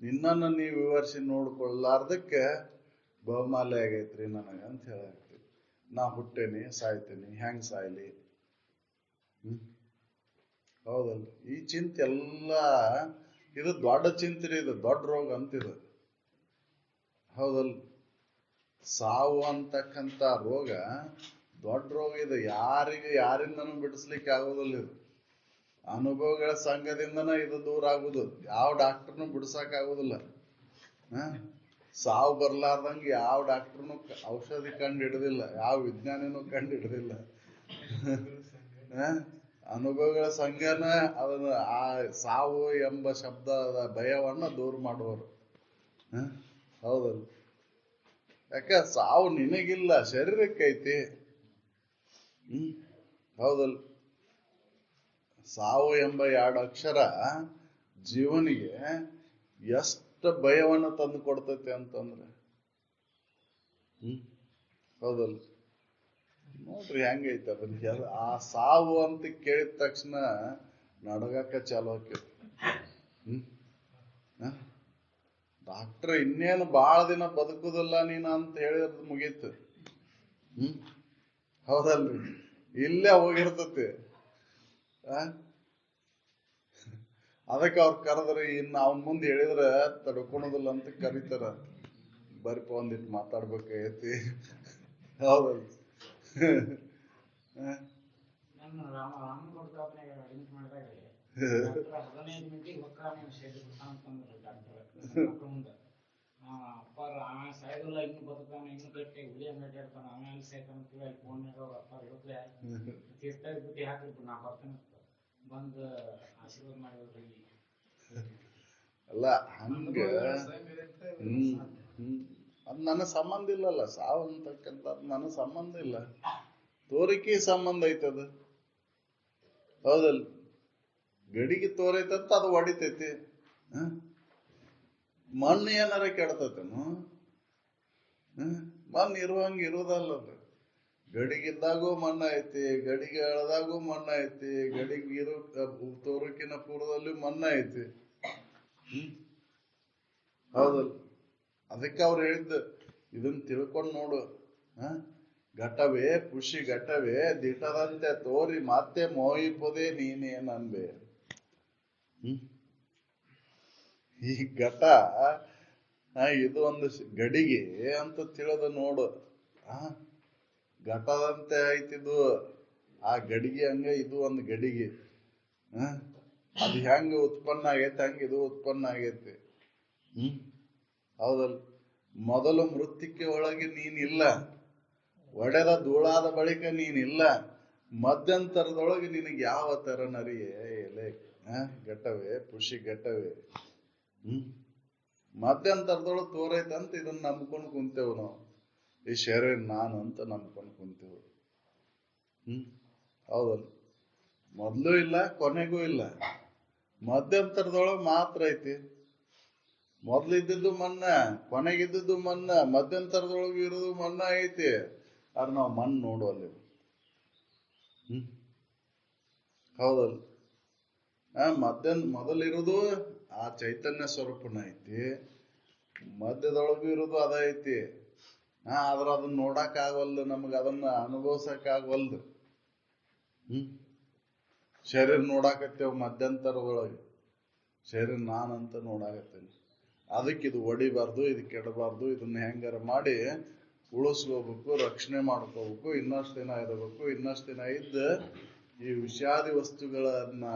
ನಿನ್ನನ್ನು ನೀ ವಿವರಿಸಿ ನೋಡ್ಕೊಳ್ಳಾರ್ದಕ್ಕೆ ಬಹುಮಾಲೆ ಆಗೈತ್ರಿ ನನಗ ಅಂತ ಹೇಳಾಕ್ತಿ. ನಾ ಹುಟ್ಟೇನಿ, ಸಾಯ್ತೇನಿ, ಹೆಂಗ್ ಸಾಯ್ಲಿ? ಹೌದಲ್? ಈ ಚಿಂತೆ ಎಲ್ಲ ಇದು ದೊಡ್ಡ ಚಿಂತೆ. ಇದು ದೊಡ್ಡ ರೋಗ ಅಂತಿದು. ಹೌದಲ್? ಸಾವು ಅಂತಕ್ಕಂಥ ರೋಗ ದೊಡ್ಡ ರೋಗ ಇದು. ಯಾರಿಂದನೂ ಬಿಡಿಸ್ಲಿಕ್ಕೆ ಆಗೋದಿಲ್ಲ. ಇದು ಅನುಭವಗಳ ಸಂಘದಿಂದನ ಇದು ದೂರ ಆಗುದು. ಯಾವ ಡಾಕ್ಟರ್ನು ಬಿಡ್ಸಕ್ ಆಗುದಿಲ್ಲ. ಸಾವು ಬರ್ಲಾರ್ದಂಗೆ ಯಾವ ಡಾಕ್ಟರ್ನು ಔಷಧಿ ಕಂಡು ಹಿಡಿದಿಲ್ಲ. ಯಾವ ವಿಜ್ಞಾನಿನೂ ಕಂಡು ಹಿಡಿದಿಲ್ಲ. ಅನುಭವಗಳ ಸಂಘನ ಅದನ್ನ ಆ ಸಾವು ಎಂಬ ಶಬ್ದದ ಭಯವನ್ನ ದೂರ ಮಾಡುವರು. ಹೌದಲ್ಲ? ಯಾಕ? ಸಾವು ನಿನಗಿಲ್ಲ, ಶರೀರಕ್ಕೈತಿ. ಹೌದಲ್ಲ? ಸಾವು ಎಂಬ 2 ಅಕ್ಷರ ಜೀವನಿಗೆ ಎಷ್ಟು ಭಯವನ್ನು ತಂದು ಕೊಡ್ತೈತೆ ಅಂತಂದ್ರೆ ಹೌದಲ್ಲ? ನೋಡ್ರಿ ಹೆಂಗೈತೆ ಅದನ್ನ. ಆ ಸಾವು ಅಂತ ಕೇಳಿದ ತಕ್ಷಣ ನಡಗಕ್ಕ ಚಾಲು ಆಕೈತಿ. ಡಾಕ್ಟ್ರ್ ಇನ್ನೇನು ಬಹಳ ದಿನ ಬದುಕುದಿಲ್ಲ ನೀನು ಅಂತ ಹೇಳಿದ್ ಮುಗೀತು. ಹೌದಲ್ರಿ? ಇಲ್ಲೇ ಹೋಗಿರ್ತತಿ. ಅದಕ್ಕೆ ಅವ್ರು ಕರೆದ್ರೆ ಇನ್ನು ಅವನ್ ಮುಂದೆ ಹೇಳಿದ್ರೆ ತಡ್ಕೊಳೋದಿಲ್ಲ ಅಂತ ಕರೀತಾರ. ಬರ್ಪ ಒಂದಿಟ್ಟು ಮಾತಾಡ್ಬೇಕಾಗೈತಿ. ಹೌದಲ್? ಅಲ್ಲ ಹಂಗ ಅದ್ ನನ್ನ ಸಂಬಂಧ ಇಲ್ಲಲ್ಲ. ಸಾವು ಅಂತಕ್ಕಂಥ ನನ್ನ ಸಂಬಂಧ ಇಲ್ಲ, ತೋರಿಕೆ ಸಂಬಂಧ ಐತದ. ಹೌದಲ್? ಗಡಿಗೆ ತೋರೈತಂತ ಅದು ಹೊಡಿತೈತಿ. ಮಣ್ಣು ಏನಾರ ಕೆಡ್ತತೇನು? ಮಣ್ಣು ಇರುವಂಗ ಇರುವುದಲ್ಲದ. ಗಡಿಗಿದ್ದಾಗೂ ಮಣ್ಣ ಐತಿ, ಗಡಿಗೆ ಎಳ್ದಾಗೂ ಮಣ್ಣ ಐತಿ, ಗಡಿಗೆ ತೋರಕಿನ ಪೂರ್ವದಲ್ಲಿ ಮಣ್ಣ ಐತಿ. ಹೌದಲ್? ಅದಕ್ಕೆ ಅವ್ರು ಹೇಳಿದ್ದು ಇದನ್ನ ತಿಳ್ಕೊಂಡು ನೋಡು. ಘಟವೇ ಖುಷಿ ಘಟವೇ ದಿಟದಂತೆ ತೋರಿ ಮತ್ತೆ ಮೋಹಿಪುದೇ ನೀನೇನನ್ಬೆ. ಈ ಘಟ ಇದು ಒಂದು ಗಡಿಗೆ ಅಂತ ತಿಳಿದು ನೋಡು. ಘಟದಂತೆ ಐತಿದು. ಆ ಗಡಿಗೆ ಹಂಗ ಇದು ಒಂದು ಗಡಿಗೆ. ಅದು ಹೆಂಗ ಉತ್ಪನ್ನ ಆಗೈತೆ ಹಂಗ ಇದು ಉತ್ಪನ್ನ ಆಗೈತಿ. ಹೌದಲ್? ಮೊದಲು ಮೃತ್ತಿಕೆ ಒಳಗೆ ನೀನಿಲ್ಲ, ಒಡೆದ ಧೂಳಾದ ಬಳಿಕ ನೀನಿಲ್ಲ, ಮಧ್ಯಂತರದೊಳಗೆ ನಿನಗೆ ಯಾವ ತರ ನರಿಯೇ ಎಲೆ. ಘಟವೇ ಖುಷಿ ಘಟವೇ. ಮಧ್ಯಂತರದೊಳಗೆ ತೋರೈತಂತ ಇದನ್ನ ನಂಬ್ಕೊಂಡು ಕುಂತೇವು ನಾವು. ಈ ಶರೀರ ನಾನು ಅಂತ ನಂಬ್ಕೊಂಡು ಕುಂತೇವು. ಹೌದಲ್ಲ? ಮೊದ್ಲು ಇಲ್ಲ ಕೊನೆಗೂ ಇಲ್ಲ, ಮಧ್ಯಂತರದೊಳಗೆ ಮಾತ್ರ ಐತಿ. ಮೊದ್ಲಿದ್ದು ಮಣ್ಣ, ಕೊನೆಗಿದ್ದು ಮಣ್ಣ, ಮಧ್ಯಂತರದೊಳಗೆ ಇರೋದು ಮಣ್ಣ ಐತಿ. ಆದ್ರೆ ನಾವು ಮಣ್ಣು ನೋಡುವಲ್ಲಿ. ಹೌದಲ್ಲ? ಮೊದಲಿರುವುದು ಆ ಚೈತನ್ಯ ಸ್ವರೂಪನ ಐತಿ, ಮಧ್ಯದೊಳಗೂ ಇರೋದು ಅದ ಐತಿ. ಆದ್ರ ಅದನ್ನ ನೋಡಕ್ ಆಗವಲ್ದು, ನಮಗ ಅದನ್ನ ಅನುಭವಿಸಕ್ ಆಗವಲ್ದು. ಶರೀರ ನೋಡಾಕತ್ತೇವ್ ಮಧ್ಯಂತರದೊಳಗೆ, ಶರೀರ ನಾನಂತ ನೋಡಾಕತ್ತೇನೆ. ಅದಕ್ಕೆ ಇದು ಹೊಡಿಬಾರ್ದು, ಇದು ಕೆಡಬಾರ್ದು, ಇದನ್ನ ಹೆಂಗಾರ ಮಾಡಿ ಉಳಿಸ್ಕೋಬೇಕು, ರಕ್ಷಣೆ ಮಾಡ್ಕೋಬೇಕು, ಇನ್ನಷ್ಟು ದಿನ ಇರಬೇಕು, ಇನ್ನಷ್ಟು ದಿನ ಇದ್ದ ಈ ವಿಷಾದಿ ವಸ್ತುಗಳನ್ನ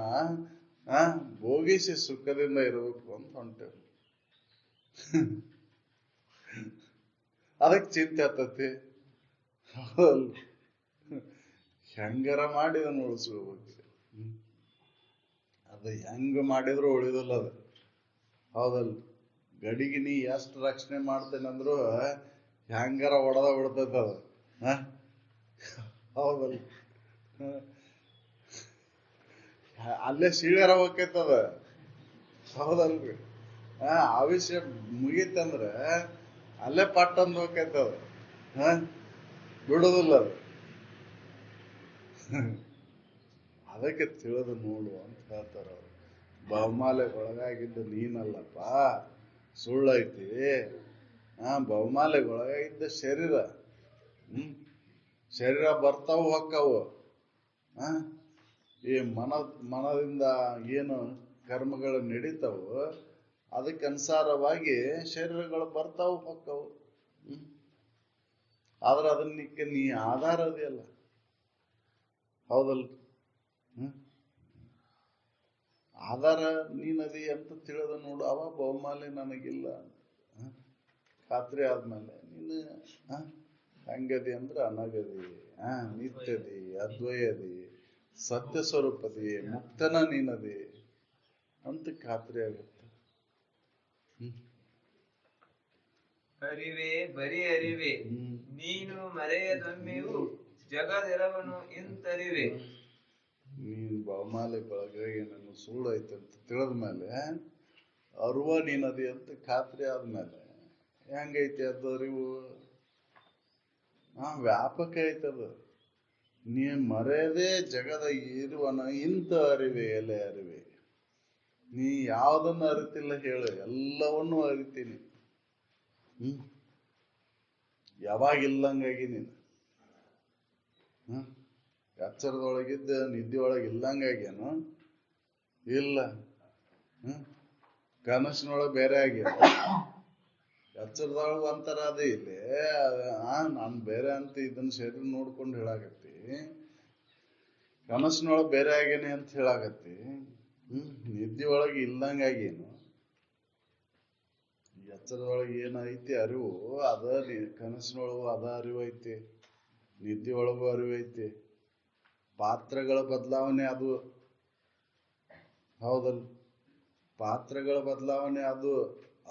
ಭೋಗಿಸಿ ಸುಖದಿಂದ ಇರಬೇಕು ಅಂತ ಹೊಂಟೇವೆ. ಅದಕ್ಕೆ ಚಿಂತೆ ಆಗ್ತತಿ. ಹೆಂಗಾರ ಮಾಡಿ ಅದನ್ನ ಉಳಿಸ್ಕೋಬೇಕು. ಅದು ಹೆಂಗ ಮಾಡಿದ್ರು ಉಳಿದಲ್ಲ ಅದು. ಹೌದಲ್? ಗಡಿಗೆ ನೀ ಎಷ್ಟು ರಕ್ಷಣೆ ಮಾಡ್ತೇನಂದ್ರು ಹೆಂಗಾರ ಹೊಡೆದ ಬಿಡ್ತೈತ ಅದು. ಹೌದಲ್? ಅಲ್ಲೇ ಸೀಳ್ಯಾರ ಹೋಗ್ತದ. ಹೌದಲ್ರಿ? ಆವಿಷ್ಯ ಮುಗೀತಂದ್ರ ಅಲ್ಲೇ ಪಟ್ಟಂದು ಹೋಗ್ತದ, ಬಿಡುದಿಲ್ಲ ಅದು. ಅದಕ್ಕೆ ತಿಳಿದು ನೋಡು ಅಂತ ಹೇಳ್ತಾರ ಅವ್ರು. ಬಹುಮಾಲೆಗೆ ಒಳಗಾಗಿದ್ದು ನೀನಲ್ಲಪ್ಪ, ಸುಳ್ಳೈತಿ. ಬಹುಮಾಲೆಗೆ ಒಳಗಾಗಿದ್ದ ಶರೀರ. ಶರೀರ ಬರ್ತಾವು ಹೊಕ್ಕವು. ಈ ಮನದಿಂದ ಏನು ಕರ್ಮಗಳು ನಡೀತಾವು ಅದಕ್ಕೆ ಅನುಸಾರವಾಗಿ ಶರೀರಗಳು ಬರ್ತಾವು ಹೊಕ್ಕವು. ಆದ್ರೆ ಅದನ್ನಕ್ಕೆ ನೀ ಆಧಾರ ಅದೆಯಲ್ಲ. ಹೌದಲ್? ಆಧಾರ ನೀನದಿ ಅಂತ ತಿಳಿದ ನೋಡು. ಅವ ಬಹುಮಾಲೆ ನನಗಿಲ್ಲ ಖಾತ್ರಿ ಆದ್ಮೇಲೆ ನೀನು ಹಂಗದಿ ಅಂದ್ರೆ ಅನಗದಿ, ನಿತ್ಯದಿ, ಅದ್ವಯದಿ, ಸತ್ಯ ಸ್ವರೂಪದಿ, ಮುಕ್ತನ ನೀನದಿ ಅಂತ ಖಾತ್ರಿ ಆಗುತ್ತೆ. ಅರಿವೆ ಬರೀ ಅರಿವೆ ನೀನು ಮರೆಯದೊಮ್ಮೆಯೂ ಜಗದೆರವನು ಇಂತರಿವೆ. ನೀನ್ ಬಹುಮಾಲೆ ಒಳಗಾಗಿ ನನ್ನ ಸುಳ್ಳು ಐತೆ ಅಂತ ತಿಳಿದ ಮೇಲೆ, ಅರುವ ನೀನದಿ ಅಂತ ಖಾತ್ರಿ ಆದ್ಮೇಲೆ ಹೆಂಗೈತಿ ಅದು ಅರಿವು? ವ್ಯಾಪಕ ಐತದ. ನೀ ಮರೆಯದೇ ಜಗದ ಇರುವನ ಇಂಥ ಅರಿವೆ ಎಲೆ ಅರಿವೆ. ನೀ ಯಾವ್ದನ್ನು ಅರಿತಿಲ್ಲ ಹೇಳು, ಎಲ್ಲವನ್ನೂ ಅರಿತೀನಿ. ಯಾವಾಗಿಲ್ಲಂಗಾಗಿ ನೀನು ಎಚ್ಚರದೊಳಗಿದ್ದ ನಿದ್ದೆ ಒಳಗೆ ಇಲ್ಲಂಗಾಗ್ಯೇನು? ಇಲ್ಲ. ಕನಸಿನೊಳಗೆ ಬೇರೆ ಆಗ್ಯಾನ. ಎಚ್ಚರದೊಳಗೆ ಒಂಥರ ಅದೇ ಇಲ್ಲಿ ನಾನು ಬೇರೆ ಅಂತ ಇದನ್ನ ಶರೀರ ನೋಡ್ಕೊಂಡು ಹೇಳಾಕತ್ತಿ. ಕನಸಿನೊಳಗೆ ಬೇರೆ ಆಗ್ಯಾನೆ ಅಂತ ಹೇಳಾಕತ್ತಿ. ನಿದ್ದೆ ಒಳಗೆ ಇಲ್ಲಂಗಾಗೇನು? ಎಚ್ಚರದೊಳಗೆ ಏನೈತಿ ಅರಿವು ಅದ, ಕನಸಿನೊಳಗು ಅದ ಅರಿವು ಐತಿ, ನಿದ್ದೆ ಒಳಗೂ ಅರಿವು ಐತಿ. ಪಾತ್ರಗಳ ಬದಲಾವಣೆ ಅದು, ಹೌದಲ್ಲ? ಪಾತ್ರಗಳ ಬದಲಾವಣೆ ಅದು,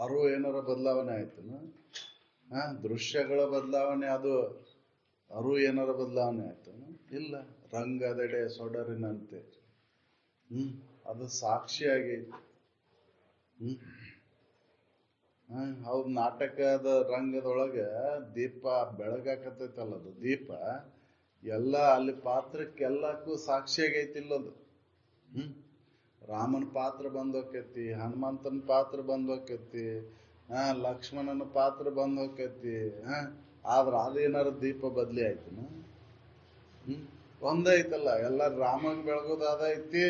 ಅರಿವು ಏನಾರ ಬದಲಾವಣೆ ಆಯ್ತನ? ದೃಶ್ಯಗಳ ಬದಲಾವಣೆ ಅದು, ಅರಿವು ಏನಾರ ಬದಲಾವಣೆ ಆಯ್ತನ? ಇಲ್ಲ. ರಂಗದೆಡೆ ಸೊಡರಿನಂತೆ ಅದು ಸಾಕ್ಷಿಯಾಗೈತಿ. ಹೌದು. ನಾಟಕದ ರಂಗದೊಳಗ ದೀಪ ಬೆಳಗಾಕತೈತಲ್ಲ, ಅದು ದೀಪ ಎಲ್ಲ ಅಲ್ಲಿ ಪಾತ್ರಕ್ಕೆಲ್ಲಕ್ಕೂ ಸಾಕ್ಷಿಯಾಗೈತಿಲ್ಲದು. ರಾಮನ ಪಾತ್ರ ಬಂದೋಕೈತಿ, ಹನುಮಂತನ ಪಾತ್ರ ಬಂದೋಕೈತಿ, ಲಕ್ಷ್ಮಣನ ಪಾತ್ರ ಬಂದೋಕೈತಿ. ಆದ್ರ ಅದೇನಾರ ದೀಪ ಬದ್ಲಿ ಆಯ್ತನ? ಒಂದೈತಲ್ಲ. ಎಲ್ಲ ರಾಮಗ್ ಬೆಳಗೋದು ಅದೈತಿ,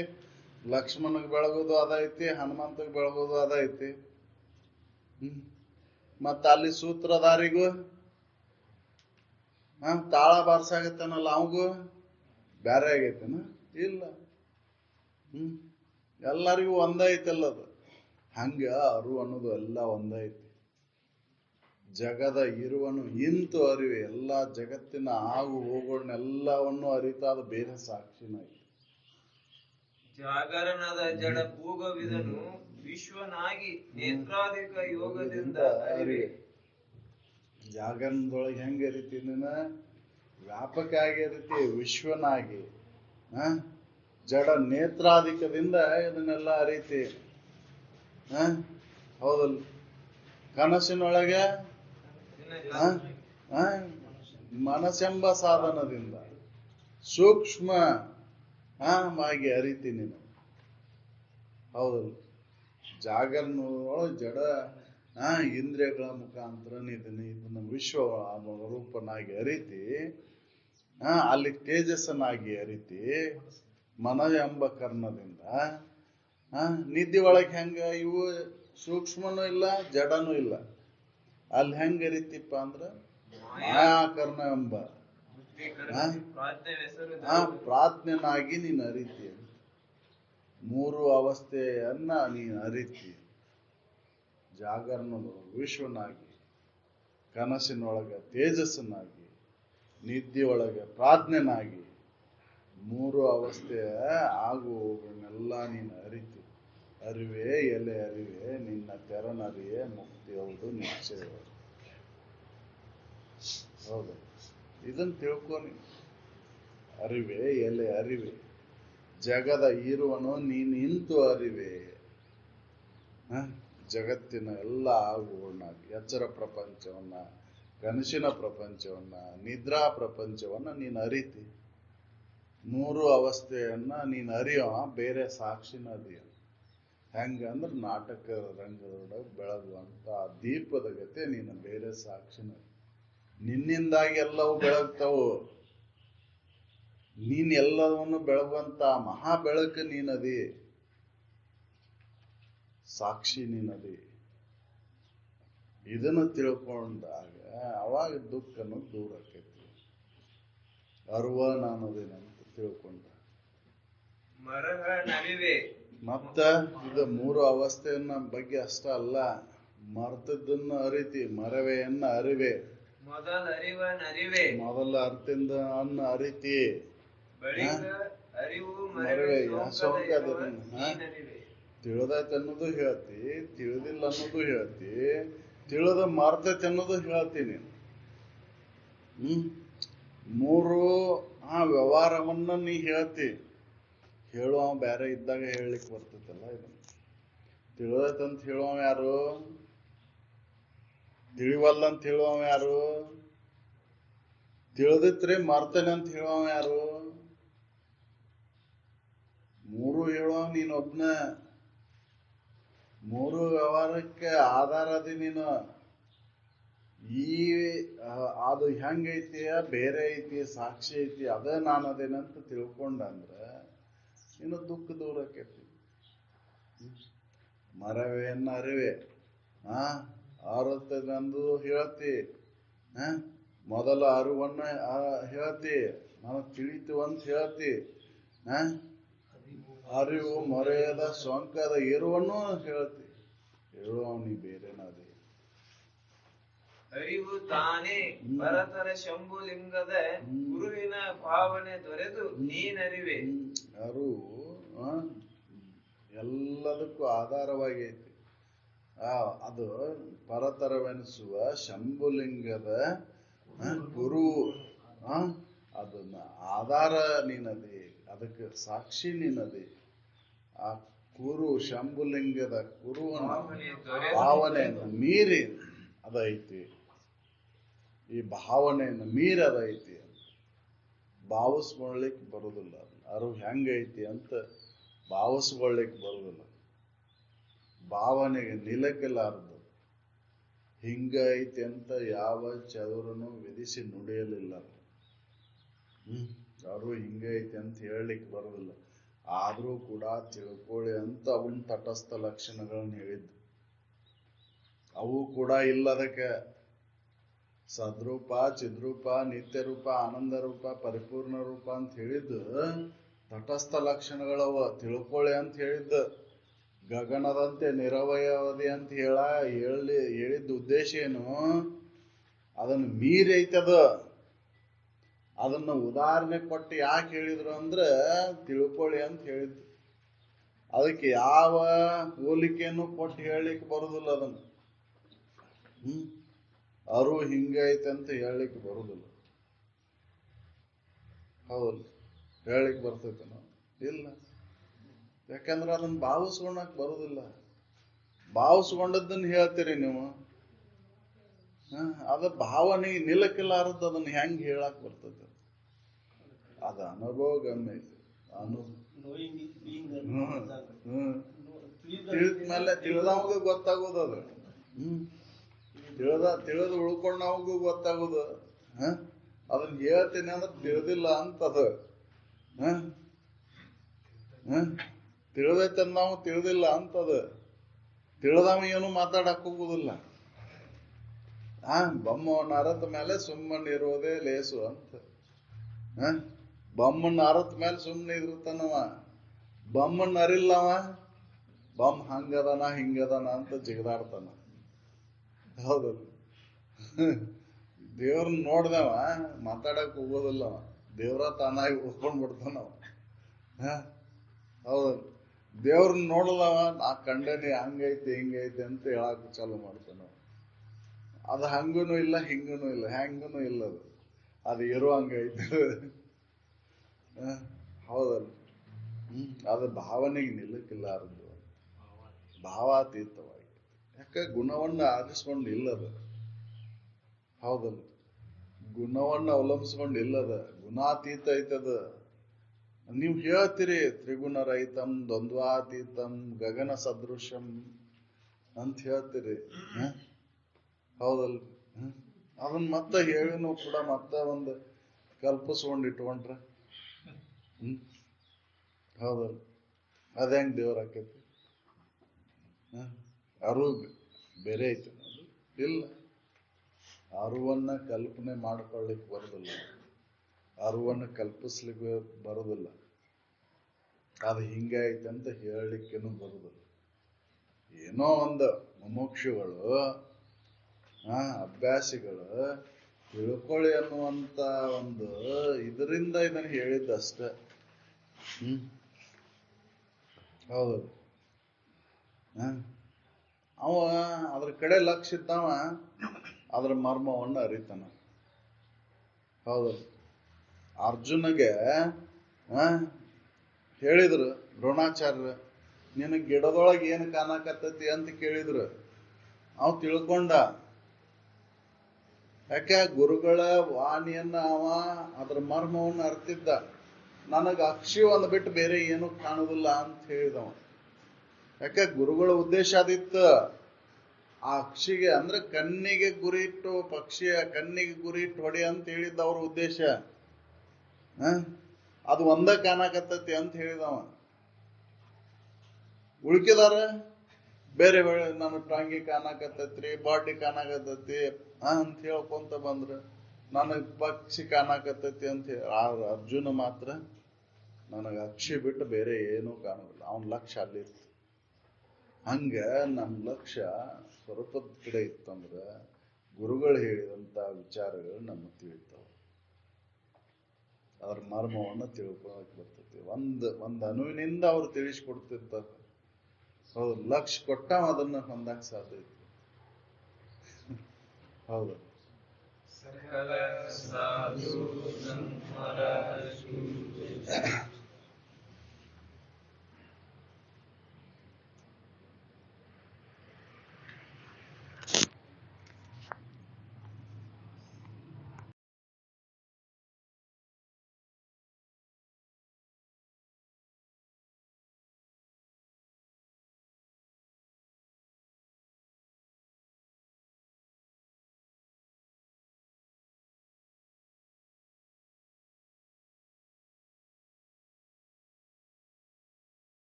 ಲಕ್ಷ್ಮಣಗ್ ಬೆಳಗೋದು ಅದೈತಿ, ಹನುಮಂತಗ್ ಬೆಳಗೋದು ಅದೈತಿ. ಮತ್ತ ಅಲ್ಲಿ ಸೂತ್ರಧಾರಿಗೂ ತಾಳ ಬಾರ್ಸಾಗತ್ತನಲ್ಲ, ಅವಗೂ ಬ್ಯಾರೆ ಆಗೈತನ? ಇಲ್ಲ. ಎಲ್ಲರಿಗೂ ಒಂದೈತಲ್ಲದು. ಹಂಗ ಅರು ಅನ್ನೋದು ಎಲ್ಲ ಒಂದೈತಿ. ಜಗದ ಇರುವನು ಇಂತು ಅರಿವೆ. ಎಲ್ಲ ಜಗತ್ತಿನ ಆಗು ಹೋಗೋಣೆಲ್ಲವನ್ನು ಅರಿತಾದ ಬೇರೆ ಸಾಕ್ಷಿನ ಐತಿ. ಜಾಗರಣದ ಜಡ ಭೂಗವಿದನು ವಿಶ್ವನಾಗಿ ನೇತ್ರಾಧಿಕ ಯೋಗದಿಂದ ಅರಿವೆ. ಜಾಗರಣದೊಳಗೆ ಹೆಂಗ ಅರಿತಿ ನೀನ? ವ್ಯಾಪಕ ಆಗಿ ಅರಿತಿ, ವಿಶ್ವನಾಗಿ. ಜಡ ನೇತ್ರಾಧಿಕದಿಂದ ಇದನ್ನೆಲ್ಲ ಅರಿತಿ. ಹೌದಲ್ಲ? ಕನಸಿನೊಳಗೆ ಮನಸ್ಸೆಂಬ ಸಾಧನದಿಂದ ಸೂಕ್ಷ್ಮ ವಾಗಿ ಅರಿತಿ ನೀನು. ಹೌದಲ್ಲ? ಜಾಗರಣದೊಳಗೆ ಜಡ ಇಂದ್ರಿಯಗಳ ಮುಖಾಂತರ ಇದನ್ನ ವಿಶ್ವ ರೂಪನಾಗಿ ಅರಿತಿ. ಅಲ್ಲಿ ತೇಜಸ್ಸನಾಗಿ ಅರಿತಿ ಮನ ಎಂಬ ಕರ್ಣದಿಂದ. ನಿದ್ದೆ ಒಳಗೆ ಹೆಂಗ ಇವು ಸೂಕ್ಷ್ಮನೂ ಇಲ್ಲ ಜಡನೂ ಇಲ್ಲ. ಅಲ್ಲಿ ಹೆಂಗ ಅರಿತಿಪ್ಪ ಅಂದ್ರ ಮಾಯಾಕರ್ಣ ಎಂಬ ಪ್ರಾಜ್ಞನಾಗಿ ನೀನು ಅರಿತಿ. ಮೂರು ಅವಸ್ಥೆಯನ್ನ ನೀನು ಅರಿತಿ. ಜಾಗರಣದೊಳಗೆ ವಿಶ್ವನಾಗಿ, ಕನಸಿನೊಳಗ ತೇಜಸ್ಸನಾಗಿ, ನಿದ್ದೆಯೊಳಗೆ ಪ್ರಾಜ್ಞನಾಗಿ, ಮೂರು ಅವಸ್ಥೆಯ ಆಗು ಹೋಗನ್ನೆಲ್ಲ ನೀನು ಅರಿತಿ. ಅರಿವೆ ಎಲೆ ಅರಿವೆ ನಿನ್ನ ತೆರನರಿಯೇ ಮುಕ್ತಿ ಹೌದು ನಿಶ್ಚಯ. ಹೌದು. ಇದನ್ನ ತಿಳ್ಕೊನಿ. ಅರಿವೆ ಎಲೆ ಅರಿವೆ ಜಗದ ಇರುವನು ನೀನು ಇಂತು ಅರಿವೆ. ಜಗತ್ತಿನ ಎಲ್ಲ ಆಗುವನ್ನ, ಎಚ್ಚರ ಪ್ರಪಂಚವನ್ನ, ಕನಸಿನ ಪ್ರಪಂಚವನ್ನ, ನಿದ್ರಾ ಪ್ರಪಂಚವನ್ನ ನೀನು ಅರಿತಿ. ಮೂರು ಅವಸ್ಥೆಯನ್ನ ನೀನು ಅರಿಯೋ ಬೇರೆ ಸಾಕ್ಷಿನ ಅರಿಯೋ. ಹೆಂಗಂದ್ರೆ ನಾಟಕ ರಂಗದೊಳಗೆ ಬೆಳಗುವಂತ ದೀಪದ ಗತೆ ನೀನು ಬೇರೆ ಸಾಕ್ಷಿನ. ನಿನ್ನಿಂದಾಗಿ ಎಲ್ಲವೂ ಬೆಳಗ್ತಾವು. ನೀನ್ ಎಲ್ಲವನ್ನು ಬೆಳಗುವಂತ ಮಹಾ ಬೆಳಕು ನೀನದಿ, ಸಾಕ್ಷಿ ನೀನದಿ. ಇದನ್ನು ತಿಳ್ಕೊಂಡಾಗ ಅವಾಗ ದುಃಖನು ದೂರ ಆಕೈತಿ. ಅರ್ವ ನಾನದೇನಂತ ತಿಳ್ಕೊಂಡ ಮತ್ತ ಇದು ಮೂರು ಅವಸ್ಥೆಯನ್ನ ಬಗ್ಗೆ ಅಷ್ಟ ಅಲ್ಲ, ಮರ್ತದನ್ನ ಅರಿತಿ. ಮರವೆಯನ್ನ ಅರಿವೆ. ಮೊದಲ ಅರ್ಥದಿಂದ ಅನ್ನ ಅರಿತಿ. ಮರವೆ ತಿಳಿದೈತೆ ಅನ್ನೋದು ಹೇಳ್ತಿ, ತಿಳಿದಿಲ್ಲ ಅನ್ನೋದು ಹೇಳ್ತಿ, ತಿಳಿದ ಮರ್ತೈತೆ ಅನ್ನೋದು ಹೇಳ್ತೀನಿ. ಮೂರು ವ್ಯವಹಾರವನ್ನ ನೀ ಹೇಳ್ತಿ. ಹೇಳುವ ಬೇರೆ ಇದ್ದಾಗ ಹೇಳಲಿಕ್ಕೆ ಬರ್ತೈತಲ್ಲ. ಇದನ್ನ ತಿಳಿದೈತಂತ ಹೇಳುವ ಯಾರು? ತಿಳಿವಲ್ಲ ಅಂತ ಹೇಳುವ ಯಾರು? ತಿಳಿದಿತ್ರಿ ಮರ್ತೇನೆ ಅಂತ ಹೇಳೋವ ಯಾರು? 3 ಹೇಳೋ ನೀನ್ ಒಬ್ನ. 3 ವ್ಯವಹಾರಕ್ಕೆ ಆಧಾರ ಅದಿ ನೀನು. ಈ ಅದು ಹೆಂಗೈತಿ, ಬೇರೆ ಐತಿ, ಸಾಕ್ಷಿ ಐತಿ, ಅದೇ ನಾನು ಅದೇನಂತ ತಿಳ್ಕೊಂಡಂದ್ರ ಇನ್ನು ದುಃಖ ದೂರ ಆಕೈತಿ. ಮರವೇನ ಅರಿವೆ ಆರುತ್ತದಂದು ಹೇಳ್ತಿ, ಮೊದಲ ಅರಿವನ್ನ ಹೇಳ್ತಿ, ನಾನು ತಿಳಿತು ಅಂತ ಹೇಳ್ತಿ, ಅರಿವು ಮೊರೆಯದ ಸೊಂಕದ ಇರುವನ್ನು ಹೇಳ್ತಿ. ಹೇಳುವ ನೀ ಬೇರೆನಾದಿ. ಅರಿವು ತಾನೇ ಪರತರ ಶಂಭುಲಿಂಗದ ಗುರುವಿನ ಭಾವನೆ ದೊರೆದು ನೀನರಿವೆ. ಅರಿವು ಎಲ್ಲದಕ್ಕೂ ಆಧಾರವಾಗೈತಿ. ಅದು ಪರತರವೆನಿಸುವ ಶಂಭುಲಿಂಗದ ಗುರು, ಅದನ್ನ ಆಧಾರ ನೀನದಿ, ಅದಕ್ಕೆ ಸಾಕ್ಷಿ ನೀನದಿ. ಆ ಕುರು ಶಂಭುಲಿಂಗದ ಕುರುವನ ಭಾವನೆಯನ್ನು ಮೀರಿ ಅದೈತಿ. ಈ ಭಾವನೆಯನ್ನು ಮೀರಿ ಅದೈತಿ. ಭಾವಿಸ್ಕೊಳ್ಳಿಕ್ ಬರುದಿಲ್ಲ. ಅರಿವು ಹೆಂಗೈತಿ ಅಂತ ಭಾವಿಸ್ಕೊಳ್ಳಿಕ್ ಬರುದಿಲ್ಲ. ಭಾವನೆಗೆ ನಿಲಕಲಾರದು. ಹಿಂಗ ಐತಿ ಅಂತ ಯಾವ ಚದುರನು ವಿಧಿಸಿ ನುಡಿಯಲಿಲ್ಲ. ಅವರು ಹಿಂಗ ಐತಿ ಅಂತ ಹೇಳಲಿಕ್ಕೆ ಬರುದಿಲ್ಲ. ಆದ್ರೂ ಕೂಡ ತಿಳ್ಕೊಳ್ಳಿ ಅಂತ ಅವನ್ ತಟಸ್ಥ ಲಕ್ಷಣಗಳನ್ನ ಹೇಳಿದ್ದು. ಅವು ಕೂಡ ಇಲ್ಲದಕ್ಕೆ ಸದ್ರೂಪ, ಚಿದ್ರೂಪ, ನಿತ್ಯ ರೂಪ, ಆನಂದ ರೂಪ, ಪರಿಪೂರ್ಣ ರೂಪ ಅಂತ ಹೇಳಿದ್ದು ತಟಸ್ಥ ಲಕ್ಷಣಗಳವ. ತಿಳ್ಕೊಳ್ಳಿ ಅಂತ ಹೇಳಿದ್ದು. ಗಗನದಂತೆ ನಿರವಯವದಿ ಅಂತ ಹೇಳಿದ ಉದ್ದೇಶ ಏನು? ಅದನ್ನು ಮೀರಿ ಐತದ. ಅದನ್ನ ಉದಾಹರಣೆ ಕೊಟ್ಟು ಯಾಕೆ ಹೇಳಿದ್ರು ಅಂದ್ರೆ ತಿಳ್ಕೊಳ್ಳಿ ಅಂತ ಹೇಳಿದ್ದು. ಅದಕ್ಕೆ ಯಾವ ಹೋಲಿಕೆಯನ್ನು ಕೊಟ್ಟು ಹೇಳಲಿಕ್ಕೆ ಬರುದಿಲ್ಲ. ಅದನ್ನು ಅರಿವು ಹಿಂಗೈತೆ ಅಂತ ಹೇಳಲಿಕ್ಕೆ ಬರುದಿಲ್ಲ. ಹೌದಲ್ಲ? ಹೇಳಲಿಕ್ಕೆ ಬರ್ತೈತೆ ನಾವು? ಇಲ್ಲ. ಯಾಕಂದ್ರೆ ಅದನ್ನ ಭಾವಿಸ್ಕೊಳಕ್ ಬರುದಿಲ್ಲ. ಭಾವಿಸ್ಕೊಂಡದ್ದನ್ನ ಹೇಳ್ತೀರಿ ನೀವು. ಅದ ಭಾವನೆ ನಿಲಕಲಾರದ್ದು. ಅದನ್ನ ಹೆಂಗ್ ಹೇಳಕ್ ಬರ್ತದೆ? ಅದ ಅನುಭವ ಗಮ್ಯ ಐತಿ. ತಿಳಿದ್ಮೇಲೆ ತಿಳಿದವಾಗ ಗೊತ್ತಾಗೋದು. ಅದು ತಿಳಿದು ಉಳ್ಕೊಂಡವಗೂ ಗೊತ್ತಾಗೋದು. ಅದನ್ನ ಹೇಳ್ತೀನಿ ಅಂದ್ರೆ ತಿಳಿದಿಲ್ಲ ಅಂತದ. ತಿಳಿದೈತೆ ನಾವು ತಿಳಿದಿಲ್ಲ ಅಂತದ. ತಿಳಿದವ ಏನು ಮಾತಾಡಕ್ ಹೋಗುದಿಲ್ಲ. ಬೊಮ್ಮವನ್ನ ಅರತ ಮೇಲೆ ಸುಮ್ಮನೆ ಇರೋದೇ ಲೇಸು ಅಂತ. ಬೊಮ್ಮನ್ನ ಅರತ ಮೇಲೆ ಸುಮ್ಮನೆ ಇರ್ತಾನವ. ಬೊಮ್ಮನ್ನ ಅರಿಲ್ಲವ. ಬೊಮ್ಮ ಹಂಗದನ ಹಿಂಗದನ ಅಂತ ಜಿಗದಾಡ್ತಾನ. ಹೌದಲ್ಲ? ದೇವ್ರನ್ನ ನೋಡ್ದವ ಮಾತಾಡಕ್ ಹೋಗೋದಿಲ್ಲವ. ದೇವ್ರ ತಾನಾಗಿ ಒಪ್ಕೊಂಡ್ ಬಿಡ್ತಾನವ. ಹೌದಲ್ಲ? ದೇವ್ರನ್ನ ನೋಡಲವ, ನಾ ಕಂಡೇನಿ ಹಂಗೈತಿ ಹಿಂಗೈತಿ ಅಂತ ಹೇಳಕ್ ಚಾಲು ಮಾಡ್ತಾನವ. ಅದು ಹಂಗೂನು ಇಲ್ಲ, ಹಿಂಗೂನು ಇಲ್ಲ, ಹೆಂಗೂನು ಇಲ್ಲ. ಅದು ಇರೋ ಹಂಗೈತಿ. ಹೌದಲ್ಲ? ಅದು ಭಾವನೆಗೆ ನಿಲ್ಲಕ್ಕಿಲ್ಲಾರದು. ಭಾವಾತೀತವಾಗಿ. ಯಾಕೆ ಗುಣವನ್ನ ಆರಿಸ್ಕೊಂಡು ಇಲ್ಲದ. ಹೌದಲ್ಲ? ಗುಣವನ್ನ ಅವಲಂಬಿಸ್ಕೊಂಡು ಇಲ್ಲದ. ಗುಣಾತೀತ ಐತದ. ನೀವು ಹೇಳ್ತೀರಿ ತ್ರಿಗುಣ ರಹಿತಂ ದ್ವಂದ್ವಾತೀತಂ ಗಗನ ಸದೃಶಂ ಅಂತ ಹೇಳ್ತೀರಿ. ಹೌದಲ್? ಅದನ್ನ ಮತ್ತೆ ಹೇಳಿನೂ ಕೂಡ ಮತ್ತೆ ಒಂದು ಕಲ್ಪಿಸ್ಕೊಂಡು ಇಟ್ಕೊಂಡ್ರೆ ಹೌದಲ್? ಅದ ಹೆಂಗ್ ದೇವ್ರ ಆಕೈತಿ? ಅರಿವು ಬೇರೆ ಐತಿ ಇಲ್ಲ. ಅರಿವನ್ನ ಕಲ್ಪನೆ ಮಾಡ್ಕೊಳ್ಳಿಕ್ ಬರೋದಿಲ್ಲ. ಅರಿವನ್ನ ಕಲ್ಪಿಸ್ಲಿಕ್ಕೆ ಬರೋದಿಲ್ಲ. ಅದು ಹಿಂಗೈತೆ ಅಂತ ಹೇಳಲಿಕ್ಕೇನು ಬರುದಿಲ್ಲ. ಏನೋ ಒಂದು ಮುಮುಕ್ಷುಗಳು, ಅಭ್ಯಾಸಿಗಳು ತಿಳ್ಕೊಳ್ಳಿ ಅನ್ನುವಂತ ಒಂದು ಇದರಿಂದ ಇದನ್ನ ಹೇಳಿದ್ದಷ್ಟೆ. ಹೌದು. ಅವ ಅದ್ರ ಕಡೆ ಲಕ್ಷ್ಯ ಇದ್ದವ ಅದ್ರ ಮರ್ಮವನ್ನ ಅರಿತಾನ. ಹೌದು. ಅರ್ಜುನಗೆ ಹೇಳಿದ್ರು ದ್ರೋಣಾಚಾರ್ಯ, ನಿನ್ನ ಗಿಡದೊಳಗೆ ಏನು ಕಾಣಕತ್ತೈತಿ ಅಂತ ಕೇಳಿದ್ರು. ಅವ್ ತಿಳ್ಕೊಂಡ. ಯಾಕೆ ಗುರುಗಳ ವಾಣಿಯನ್ನ ಅವ ಅದ್ರ ಮರ್ಮವನ್ನು ಅರ್ತಿದ್ದ. ನನಗ ಅಕ್ಷಿ ಒಂದು ಬಿಟ್ಟು ಬೇರೆ ಏನು ಕಾಣುದಿಲ್ಲ ಅಂತ ಹೇಳಿದವ. ಯಾಕೆ ಗುರುಗಳ ಉದ್ದೇಶ ಅದಿತ್ತು, ಆ ಅಕ್ಷಿಗೆ ಅಂದ್ರೆ ಕಣ್ಣಿಗೆ ಗುರಿ ಇಟ್ಟು, ಪಕ್ಷಿಯ ಕಣ್ಣಿಗೆ ಗುರಿ ಇಟ್ಟು ಹೊಡಿ ಅಂತ ಹೇಳಿದ್ದ ಅವ್ರ ಉದ್ದೇಶ. ಅದು ಒಂದ ಕಾಣಕತ್ತತಿ ಅಂತ ಹೇಳಿದವ. ಉಳ್ಕಿದಾರ ಬೇರೆ ಬೇರೆ ನನ್ನ ಟಾಂಗಿ ಕಾಣಕತ್ತೈತ್ರಿ, ಬಾಡಿ ಕಾಣಕತ್ತೈತಿ ಅಂತ ಹೇಳ್ಕೊಂತ ಬಂದ್ರ, ನನಗ್ ಪಕ್ಷಿ ಕಾಣಕತ್ತೈತಿ ಅಂತ ಹೇಳಿ. ಅರ್ಜುನ ಮಾತ್ರ ನನಗ ಅಕ್ಷಿ ಬಿಟ್ಟು ಬೇರೆ ಏನೂ ಕಾಣುದಿಲ್ಲ, ಅವನ ಲಕ್ಷ್ಯ ಅಲ್ಲಿತ್ತು. ಹಂಗ ನಮ್ಮ ಲಕ್ಷ್ಯ ಸ್ವರೂಪದ ಕಡೆ ಇತ್ತಂದ್ರ ಗುರುಗಳು ಹೇಳಿದಂತ ವಿಚಾರಗಳು ನಮಗೆ ತಿಳಿತಾವ, ಅದ್ರ ಮರ್ಮವನ್ನು ತಿಳ್ಕೊಳಕ್ ಬರ್ತೈತಿ. ಒಂದ್ ಅನುವಿನಿಂದ ಅವ್ರು ತಿಳಿಸ್ಕೊಡ್ತಿರ್ತಾರ. ಹೌದು, ಲಕ್ಷ್ಯ ಕೊಟ್ಟ ಅದನ್ನ ಹೊಂದಕ್ ಸಾಧ್ಯ ಐತಿ. ಹೌದು. ಸಕಲ ಸಾಧು ಸಂತರ